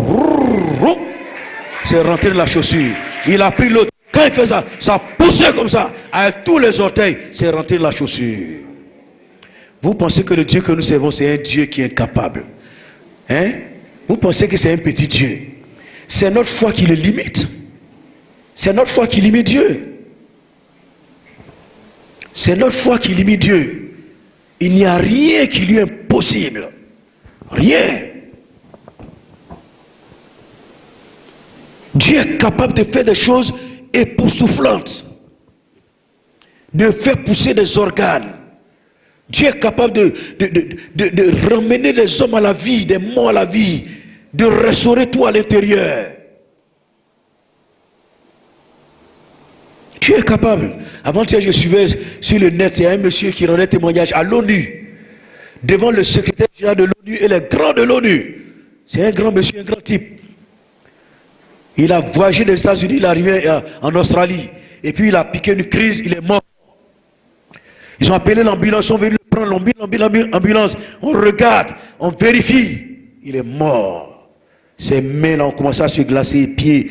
c'est rentré dans la chaussure. Il a pris l'autre. Quand il fait ça, ça poussait comme ça. Avec tous les orteils, c'est rentré dans la chaussure. Vous pensez que le Dieu que nous servons, c'est un Dieu qui est incapable? Hein? Vous pensez que c'est un petit Dieu? C'est notre foi qui le limite. C'est notre foi qui limite Dieu. C'est notre foi qui limite Dieu. Il n'y a rien qui lui est impossible. Rien. Dieu est capable de faire des choses époustouflantes, de faire pousser des organes. Dieu est capable de ramener des hommes à la vie, des morts à la vie, de restaurer tout à l'intérieur. Dieu est capable. Avant-hier, je suivais sur le net, il y a un monsieur qui rendait témoignage à l'ONU, devant le secrétaire général de l'ONU et les grands de l'ONU. C'est un grand monsieur, un grand type. Il a voyagé des États-Unis, il est arrivé en Australie. Et puis il a piqué une crise, il est mort. Ils ont appelé l'ambulance, ils sont venus prendre l'ambulance. On regarde, on vérifie. Il est mort. Ses mains ont commencé à se glacer, les pieds.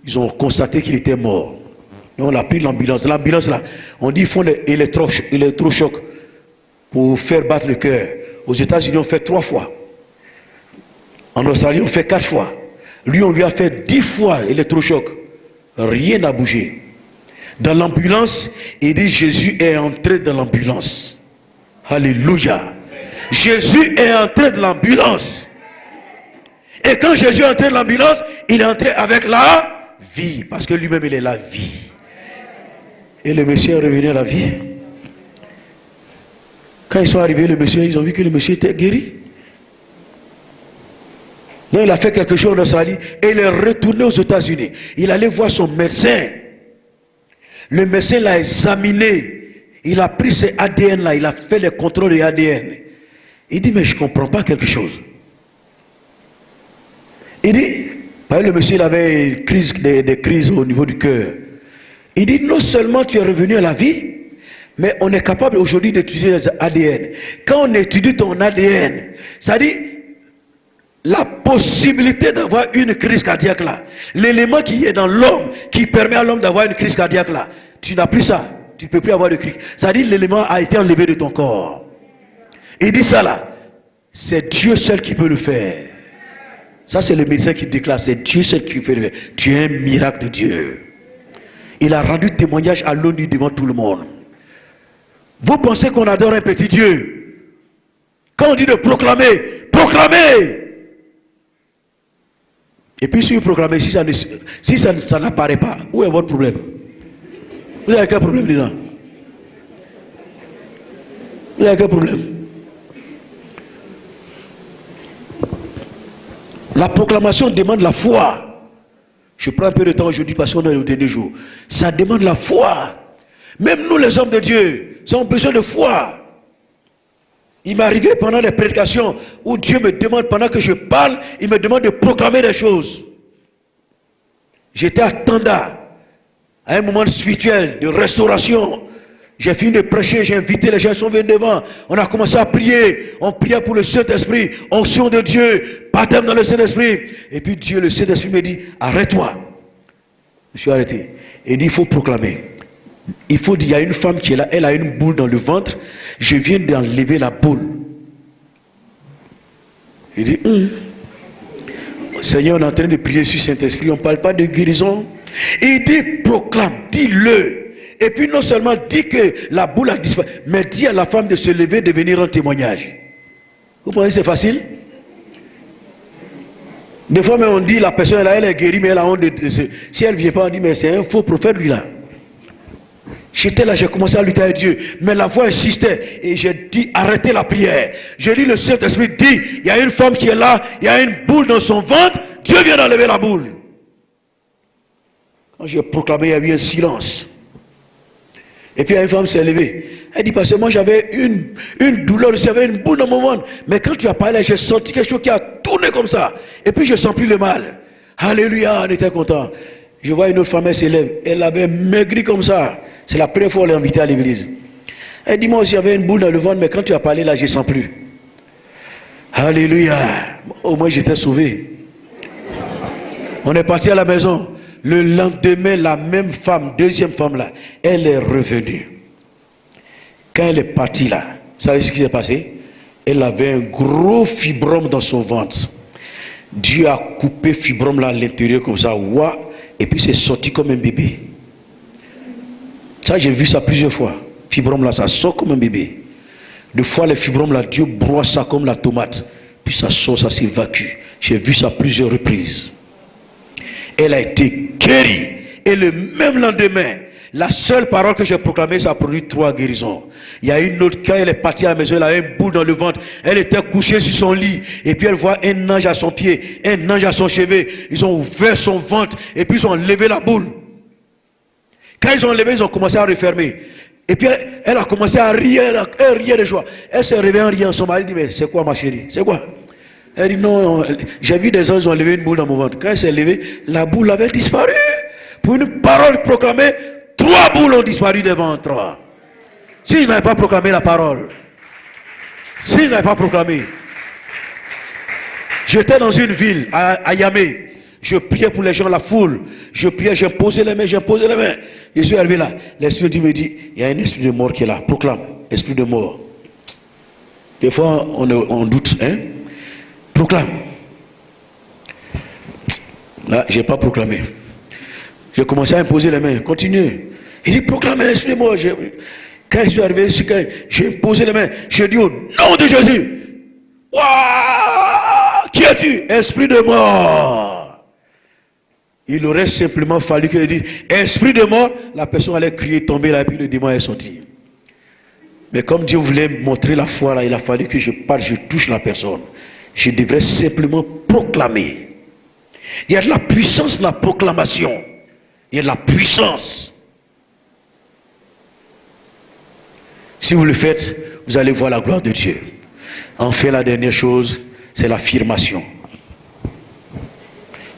Ils ont constaté qu'il était mort. Et on a pris l'ambulance. L'ambulance là, on dit qu'ils font l'électrochoc pour faire battre le cœur. Aux États-Unis, on fait 3 fois. En Australie, on fait 4 fois. Lui, on lui a fait 10 fois l'électrochoc. Rien n'a bougé. Dans l'ambulance, il dit Jésus est entré dans l'ambulance. Alléluia. Jésus est entré dans l'ambulance. Et quand Jésus est entré dans l'ambulance, il est entré avec la vie. Parce que lui-même, il est la vie. Et le monsieur est revenu à la vie. Quand ils sont arrivés, le monsieur, ils ont vu que le monsieur était guéri. Donc il a fait quelque chose en Australie et il est retourné aux États-Unis. Il allait voir son médecin. Le médecin l'a examiné. Il a pris ses ADN là, il a fait les contrôles des ADN. Il dit, mais je ne comprends pas quelque chose. Il dit, le monsieur il avait une crise, des crises au niveau du cœur. Il dit, non seulement tu es revenu à la vie, mais on est capable aujourd'hui d'étudier les ADN. Quand on étudie ton ADN, ça dit, la possibilité d'avoir une crise cardiaque là, l'élément qui est dans l'homme, qui permet à l'homme d'avoir une crise cardiaque là, tu n'as plus ça, tu ne peux plus avoir de crise. Ça dit l'élément a été enlevé de ton corps. Il dit ça là, c'est Dieu seul qui peut le faire. Ça c'est le médecin qui déclare, c'est Dieu seul qui peut le faire. Tu es un miracle de Dieu. Il a rendu témoignage à l'ONU devant tout le monde. Vous pensez qu'on adore un petit Dieu? Quand on dit de proclamer, proclamer. Et puis si vous proclamez, si ça n'apparaît pas, où est votre problème? Vous avez quel problème dedans? Vous avez quel problème? La proclamation demande la foi. Je prends un peu de temps aujourd'hui parce qu'on est au dernier jour. Ça demande la foi. Même nous les hommes de Dieu, avons besoin de foi. Il m'est arrivé pendant les prédications où Dieu me demande, pendant que je parle, il me demande de proclamer des choses. J'étais à Tanda, à un moment spirituel, de restauration. J'ai fini de prêcher, j'ai invité les gens, ils sont venus devant. On a commencé à prier. On priait pour le Saint-Esprit, onction de Dieu, baptême dans le Saint-Esprit. Et puis Dieu, le Saint-Esprit me dit, arrête-toi. Je suis arrêté. Et il dit, il faut proclamer. Il faut dire, il y a une femme qui est là, elle a une boule dans le ventre. Je viens d'enlever la boule. Il dit, Seigneur, on est en train de prier sur Saint-Esprit, on ne parle pas de guérison. Il dit, proclame, dis-le. Et puis non seulement dit que la boule a disparu, mais dit à la femme de se lever, de venir en témoignage. Vous pensez que c'est facile? Des fois, même on dit, la personne là, elle est guérie, mais elle a honte de si elle ne vient pas, on dit, mais c'est un faux prophète lui là. J'étais là, j'ai commencé à lutter avec Dieu, mais la voix insistait et j'ai dit arrêtez la prière. J'ai dit le Saint-Esprit dit, il y a une femme qui est là, il y a une boule dans son ventre, Dieu vient d'enlever la boule. Quand j'ai proclamé, il y a eu un silence. Et puis une femme s'est levée. Elle dit parce que moi j'avais une douleur, j'avais une boule dans mon ventre. Mais quand tu as parlé, j'ai senti quelque chose qui a tourné comme ça. Et puis je ne sens plus le mal. Alléluia, on était content. Je vois une autre femme, elle s'élève. Elle avait maigri comme ça. C'est la première fois qu'on l'a invitée à l'église. Elle dit, moi aussi j'avais une boule dans le ventre, mais quand tu as parlé là, je ne sens plus. Alléluia. Au moins j'étais sauvé. On est parti à la maison. Le lendemain, la même femme, deuxième femme là, elle est revenue. Quand elle est partie là, vous savez ce qui s'est passé? Elle avait un gros fibrome dans son ventre. Dieu a coupé fibrome là à l'intérieur comme ça, ouah, et puis c'est sorti comme un bébé. Ça, j'ai vu ça plusieurs fois. Fibrome là, ça sort comme un bébé. Des fois, les fibromes là, Dieu broie ça comme la tomate. Puis ça sort, ça s'évacue. J'ai vu ça plusieurs reprises. Elle a été guérie. Et le même lendemain, la seule parole que j'ai proclamée, ça a produit 3 guérisons. Il y a une autre, quand elle est partie à la maison, elle avait une boule dans le ventre. Elle était couchée sur son lit. Et puis elle voit un ange à son pied, un ange à son chevet. Ils ont ouvert son ventre et puis ils ont enlevé la boule. Quand ils ont enlevé, ils ont commencé à refermer. Et puis elle a commencé à rire, elle riait de joie. Elle s'est réveillée en riant. Son mari dit, mais c'est quoi ma chérie? C'est quoi? Elle dit, non, j'ai vu des anges, ils ont levé une boule dans mon ventre. Quand elle s'est levée, la boule avait disparu. Pour une parole proclamée, 3 boules ont disparu des ventres. Si je n'avais pas proclamé la parole, si je n'avais pas proclamé, j'étais dans une ville, à Yamé. Je priais pour les gens, la foule. Je priais, j'imposais les mains, Je suis arrivé là. L'esprit me dit, il y a un esprit de mort qui est là. Proclame, esprit de mort. Des fois, on doute, hein. Proclame. Là, je n'ai pas proclamé. J'ai commencé à imposer les mains. Continue. Il dit, proclame, esprit de mort. Quand je suis arrivé, j'ai imposé les mains. J'ai dit au nom de Jésus. Ouah, qui es-tu? Esprit de mort. Il aurait simplement fallu qu'il dise esprit de mort, la personne allait crier, tomber là, et puis le démon est sorti. Mais comme Dieu voulait montrer la foi là, il a fallu que je parte, je touche la personne. Je devrais simplement proclamer. Il y a de la puissance dans la proclamation. Il y a de la puissance. Si vous le faites, vous allez voir la gloire de Dieu. Enfin, la dernière chose, c'est l'affirmation.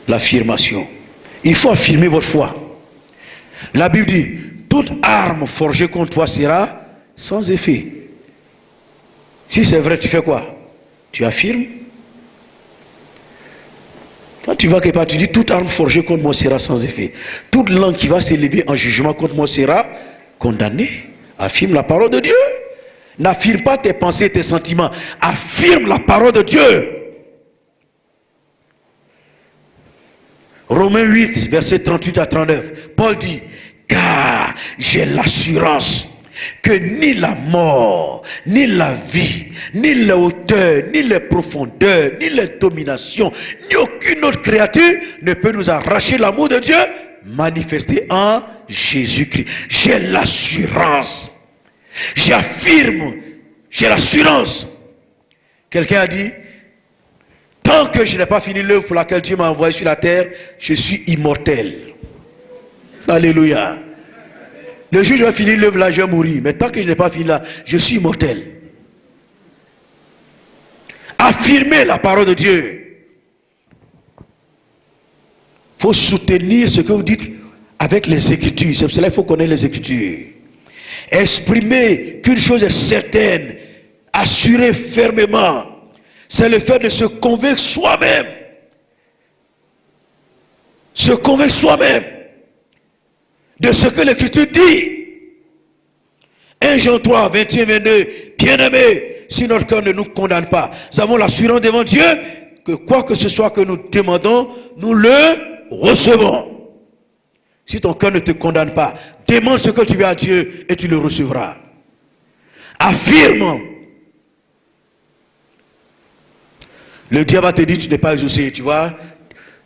L'affirmation. Il faut affirmer votre foi. La Bible dit, toute arme forgée contre toi sera sans effet. Si c'est vrai, tu fais quoi? Tu affirmes. Quand tu vas quelque part, tu dis, toute arme forgée contre moi sera sans effet. Toute langue qui va s'élever en jugement contre moi sera condamnée. Affirme la parole de Dieu. N'affirme pas tes pensées, tes sentiments. Affirme la parole de Dieu. Romains 8, versets 38 à 39, Paul dit, car j'ai l'assurance que ni la mort, ni la vie, ni la hauteur, ni les profondeurs, ni les dominations, ni aucune autre créature ne peut nous arracher l'amour de Dieu manifesté en Jésus-Christ. J'ai l'assurance. J'affirme, j'ai l'assurance. Quelqu'un a dit, tant que je n'ai pas fini l'œuvre pour laquelle Dieu m'a envoyé sur la terre, je suis immortel. Alléluia. Le jour où je vais finir l'œuvre là, je vais mourir. Mais tant que je n'ai pas fini là, je suis immortel. Affirmez la parole de Dieu. Il faut soutenir ce que vous dites avec les Écritures. C'est pour cela qu'il faut connaître les Écritures. Exprimer qu'une chose est certaine, assurer fermement. C'est le fait de se convaincre soi-même. Se convaincre soi-même de ce que l'Écriture dit. 1 Jean 3, 21, 22. Bien-aimés, si notre cœur ne nous condamne pas, nous avons l'assurance devant Dieu que quoi que ce soit que nous demandons, nous le recevons. Si ton cœur ne te condamne pas, demande ce que tu veux à Dieu et tu le recevras. Affirme. Le diable va te dire, tu n'es pas exaucé, tu vois.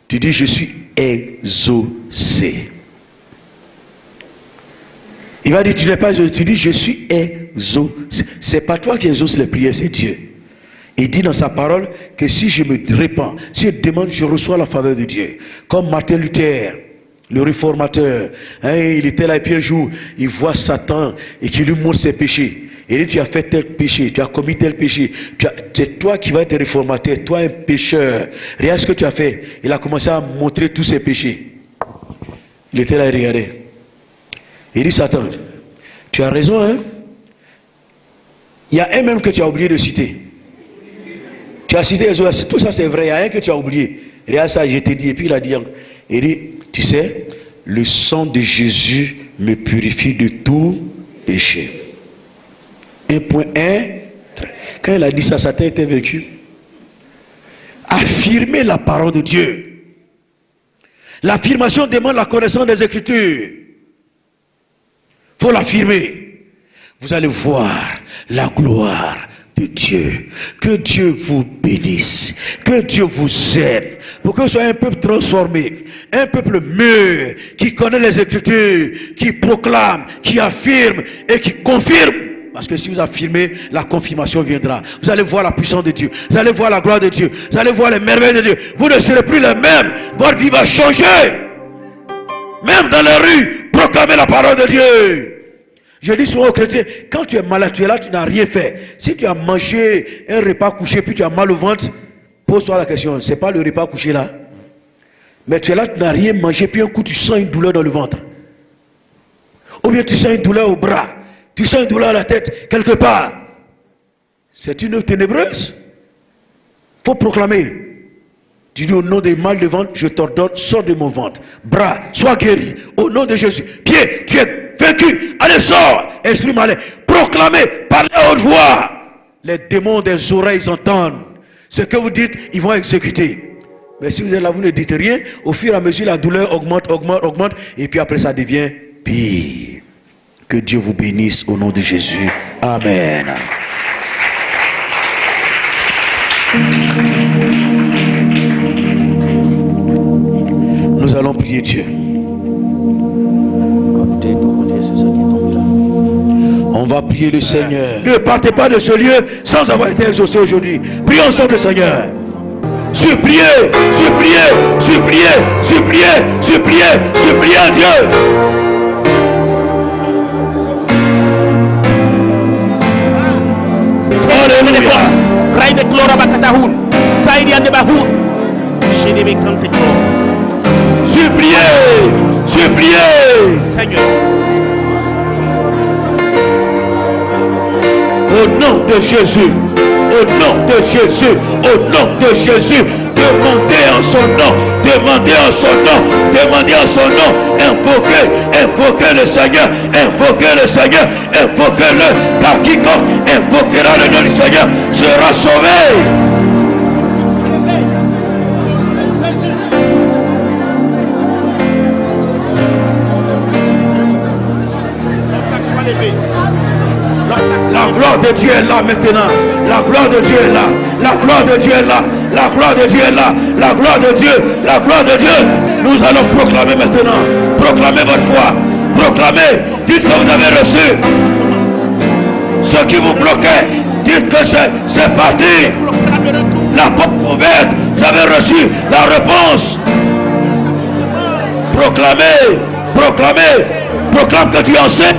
Tu dis, je suis exaucé. Il va dire, tu n'es pas exaucé. Tu dis, je suis exaucé. C'est pas toi qui exauce les prières, c'est Dieu. Il dit dans sa parole que si je me répands, si je demande, je reçois la faveur de Dieu. Comme Martin Luther, le réformateur, hein, il était là et puis un jour, il voit Satan et qui lui montre ses péchés. Il dit, tu as fait tel péché, tu as commis tel péché. C'est toi qui vas être réformateur, toi un pécheur. Regarde ce que tu as fait. Il a commencé à montrer tous ses péchés. Il était là et regardait. Il dit, Satan, tu as raison, hein. Il y a un même que tu as oublié de citer. Tu as cité, tout ça c'est vrai, il y a un que tu as oublié. Regarde ça, je t'ai dit. Et puis il dit, tu sais, le sang de Jésus me purifie de tout péché. 1.1. Quand il a dit ça, sa tête était vécue. Affirmer la parole de Dieu. L'affirmation demande la connaissance des Écritures. Il faut l'affirmer. Vous allez voir la gloire de Dieu. Que Dieu vous bénisse. Que Dieu vous aide. Pour que vous soyez un peuple transformé. Un peuple mûr. Qui connaît les Écritures. Qui proclame. Qui affirme. Et qui confirme. Parce que si vous affirmez, la confirmation viendra. Vous allez voir la puissance de Dieu. Vous allez voir la gloire de Dieu. Vous allez voir les merveilles de Dieu. Vous ne serez plus les mêmes. Votre vie va changer. Même dans les rues, proclamez la parole de Dieu. Je dis souvent aux chrétiens, quand tu es malade, tu es là, tu n'as rien fait. Si tu as mangé un repas couché, puis tu as mal au ventre, pose-toi la question, c'est pas le repas couché là. Mais tu es là, tu n'as rien mangé, puis un coup tu sens une douleur dans le ventre. Ou bien tu sens une douleur au bras. Tu sens une douleur à la tête, quelque part. C'est une œuvre ténébreuse. Il faut proclamer. Tu dis au nom des mal de ventre, je t'ordonne, sors de mon ventre. Bras, sois guéri. Au nom de Jésus. Pied, tu es vaincu. Allez, sors. Esprit malin. Proclamez, parlez à haute voix. Les démons des oreilles entendent. Ce que vous dites, ils vont exécuter. Mais si vous êtes là, vous ne dites rien. Au fur et à mesure, la douleur augmente, augmente, augmente. Et puis après, ça devient pire. Que Dieu vous bénisse au nom de Jésus. Amen. Nous allons prier Dieu. On va prier le Seigneur. Ne partez pas de ce lieu sans avoir été exaucé aujourd'hui. Prions ensemble le Seigneur. Suppliez, suppliez, suppliez, suppliez, suppliez, suppliez Dieu. Suppliez, suppliez, Seigneur. Au nom de Jésus, au nom de Jésus, au nom de Jésus, demandez en son nom, demandez en son nom, demandez en son nom, invoquez, invoquez le Seigneur, invoquez le Seigneur, invoquez-le, car quiconque invoquera le nom du Seigneur sera sauvé. La gloire de Dieu est là maintenant. La gloire de Dieu est là. La gloire de Dieu est là. La gloire de Dieu est là. La gloire de Dieu. La gloire de Dieu. Nous allons proclamer maintenant. Proclamez votre foi. Proclamez. Dites que vous avez reçu. Ce qui vous bloquait, dites que c'est parti. La porte ouverte. Vous avez reçu la réponse. Proclamez. Proclamez. Proclame que tu es enceinte.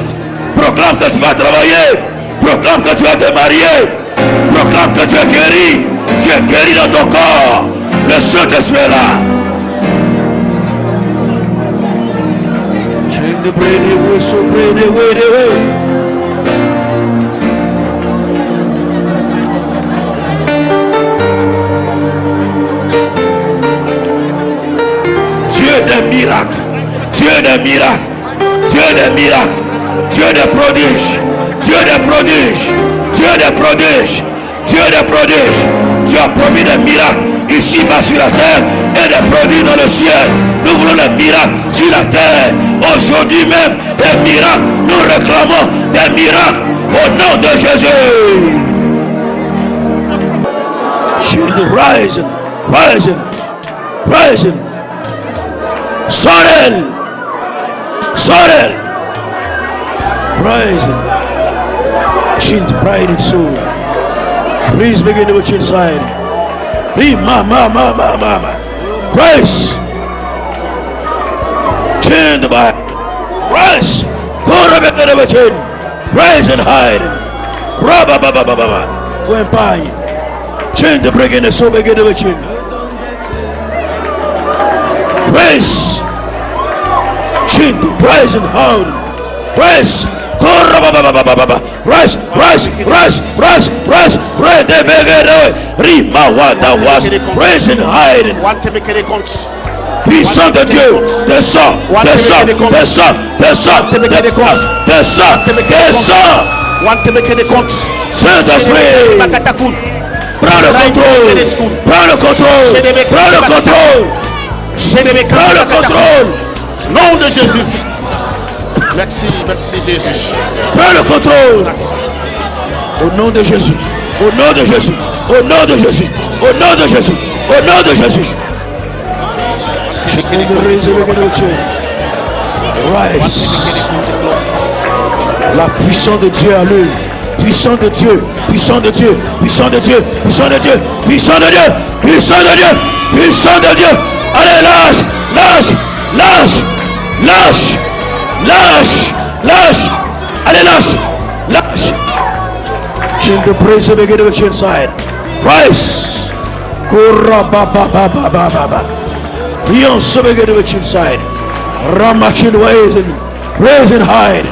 Proclame que tu vas travailler. Proclame que tu vas te marier. Proclame que tu es guéri. Tu es guéri dans ton corps. Le Saint-Esprit est là. Dieu des miracles. Dieu des miracles. Dieu des miracles. Dieu des prodiges. Dieu des prodiges. Dieu des prodiges. Dieu des prodiges. Tu as promis des miracles ici-bas sur la terre et des prodiges dans le ciel. Nous voulons des miracles sur la terre. Aujourd'hui même, des miracles. Nous réclamons des miracles au nom de Jésus. Rising, rising, rising. Sorel, Sorel. Rising. Chin pride and soul. Please begin to watch inside. Mama. Praise. Chin the back. Praise. Go to the chin. Praise and hide. Baba. For empire. Chin the break in the soul begin to chin. Praise. Chin the praise and hold. Praise. Rise, rise, rise, rise, rise, rise and hide. Puissant de Dieu, descends, descends, descends, descends, descends, descends. Saint-Esprit, prends le contrôle, prends le contrôle, prends le contrôle, prends le contrôle. Nom de Jésus. Merci, merci Jésus. Prends le contrôle. Au nom de Jésus, au nom de Jésus, au nom de Jésus, au nom de Jésus, au nom de Jésus. Rise. La puissance de Dieu à lui. Puissant de Dieu, puissant de Dieu, puissant de Dieu, puissant de Dieu, puissant de Dieu, puissant de Dieu, puissant de Dieu. Allez, lâche, lâche, lâche, lâche, lâche, lâche. Allez, lâche, lâche. Change the praise and begin to inside. Rise. Kurra ba ba ba ba ba ba ba. Beyond so begin to inside. Ramachin raise and hide.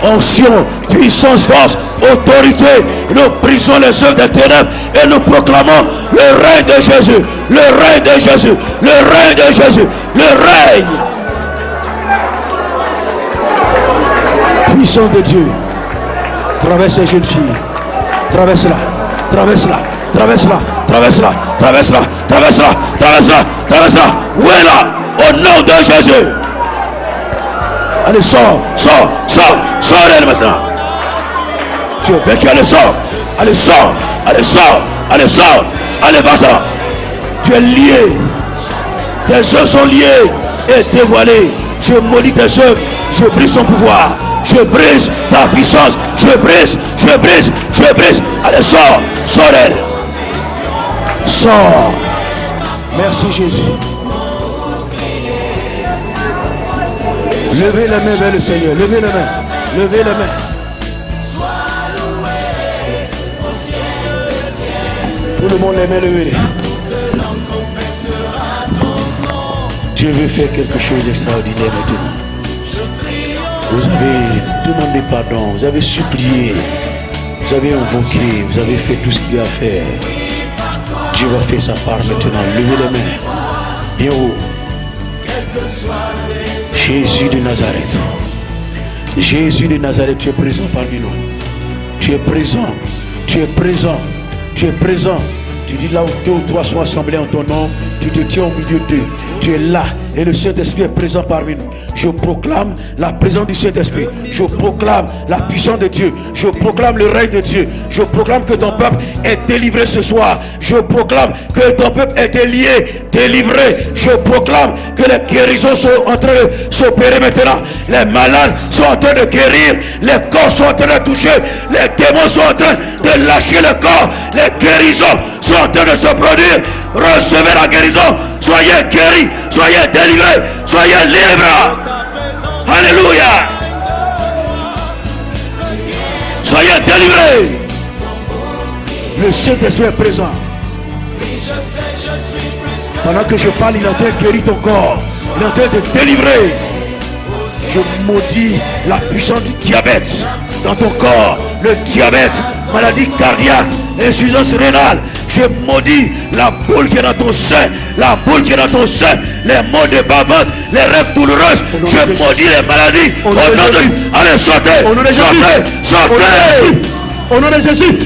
Onction, puissance, force, autorité. Nous brisons les œuvres des ténèbres et nous proclamons le règne de Jésus, le règne de Jésus, le règne de Jésus, le règne. Puissance de Dieu. Traverse les jeunes filles. Traverse-la, traverse-la, traverse-la, traverse-la, traverse-la, traverse-la, traverse-la, traverse-la. Où est là? Au nom de Jésus. Allez, sors, sors, sors, sors d'elle maintenant. Tu es vaincu, allez, sors. Allez, sors, allez, sors, allez, sors. Allez, va-t'en. Tu es lié. Tes œuvres sont liées et dévoilées. Je maudis tes œuvres, je brise ton pouvoir. Je brise ta puissance. Je brise, je brise, je brise. Allez, sors, sors d'elle. Sors. Merci Jésus. Levez la main vers le Seigneur. Levez la main. Levez la main. Tout le monde les mains levées. Dieu veut faire quelque chose d'extraordinaire maintenant. Vous avez demandé pardon. Vous avez supplié. Vous avez invoqué. Vous avez fait tout ce qu'il y a à faire. Dieu va faire sa part maintenant. Levez les mains. Bien haut. Jésus de Nazareth. Jésus de Nazareth, tu es présent parmi nous. Tu es présent. Tu es présent. Tu es présent. Tu dis là où 2 ou 3 sont assemblés en ton nom, tu te tiens au milieu d'eux. Tu es là et le Saint-Esprit est présent parmi nous. Je proclame la présence du Saint-Esprit. Je proclame la puissance de Dieu. Je proclame le règne de Dieu. Je proclame que ton peuple est délivré ce soir. Je proclame que ton peuple est délivré. Je proclame que les guérisons sont en train de s'opérer maintenant. Les malades sont en train de guérir. Les corps sont en train de toucher. Les démons sont en train de lâcher le corps. Les guérisons sont en train de se produire. Recevez la guérison. Soyez guéris. Soyez délivrés. Soyez libres. Alléluia. Soyez délivrés. Le Saint-Esprit est présent. Pendant que je parle, il est en train de guérir ton corps. Il est en train de délivrer. Je maudis la puissance du diabète dans ton corps. Le diabète, maladie cardiaque, insuffisance rénale. Je maudis la boule qui est dans ton sein. La boule qui est dans ton sein. Les maux de bavante, les rêves douloureuses. Je maudis les maladies. Au nom de Jésus. Allez, sortez. Au nom de Jésus. Sortez. Au nom de Jésus.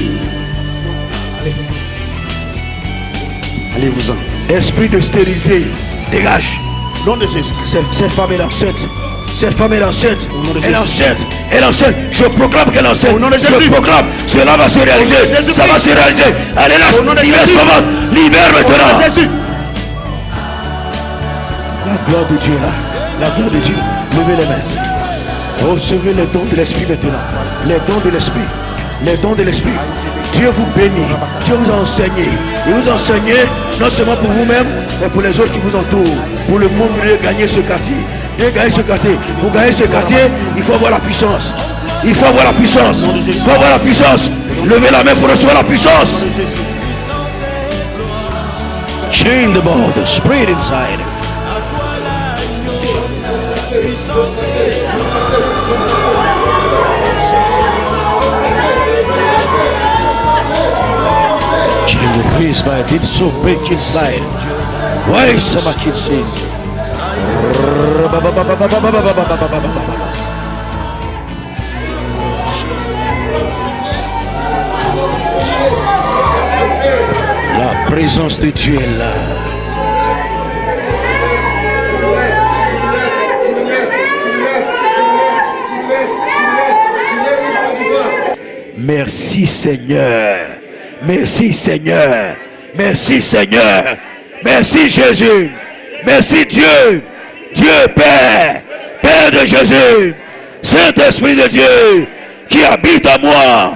Allez-vous-en. Esprit de stérilité, dégage. Au nom de Jésus. Cette femme est enceinte. Cette femme est enceinte. Elle est enceinte. Elle est enceinte. Je proclame qu'elle est enceinte. Au nom de Jésus. Je proclame. Cela va se réaliser. Ça va se réaliser. Allez là. Libère son ventre. Libère maintenant. Au nom de Jésus. La gloire de Dieu là. La gloire de Dieu. Levez les mains. Recevez les dons de l'Esprit maintenant. Les dons de l'Esprit. Les dons de l'Esprit. Dieu vous bénit. Dieu vous a enseigné. Il vous a enseigné non seulement pour vous-même, mais pour les autres qui vous entourent. Pour le monde, vous devez gagner ce quartier. Vous devez gagner ce quartier. Pour gagner ce quartier, il faut avoir la puissance. Il faut avoir la puissance. Il faut avoir la puissance. Levez la main pour recevoir la puissance. Chain the ball, spray it inside. He's my did so break inside. Why some kids sing? La présence de Dieu est là. Merci Seigneur. Merci Seigneur. Merci Seigneur. Merci Jésus. Merci Dieu. Dieu Père. Père de Jésus. Saint-Esprit de Dieu qui habite en moi.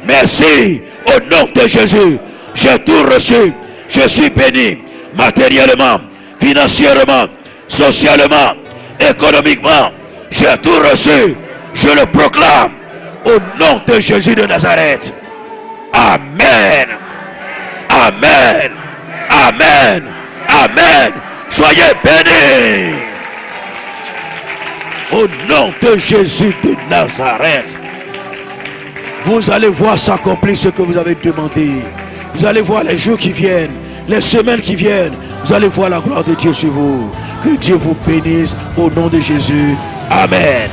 Merci au nom de Jésus. J'ai tout reçu. Je suis béni matériellement, financièrement, socialement, économiquement. J'ai tout reçu. Je le proclame au nom de Jésus de Nazareth. Amen. Amen. Amen. Amen. Soyez bénis. Au nom de Jésus de Nazareth. Vous allez voir s'accomplir ce que vous avez demandé. Vous allez voir les jours qui viennent, les semaines qui viennent. Vous allez voir la gloire de Dieu sur vous. Que Dieu vous bénisse au nom de Jésus. Amen.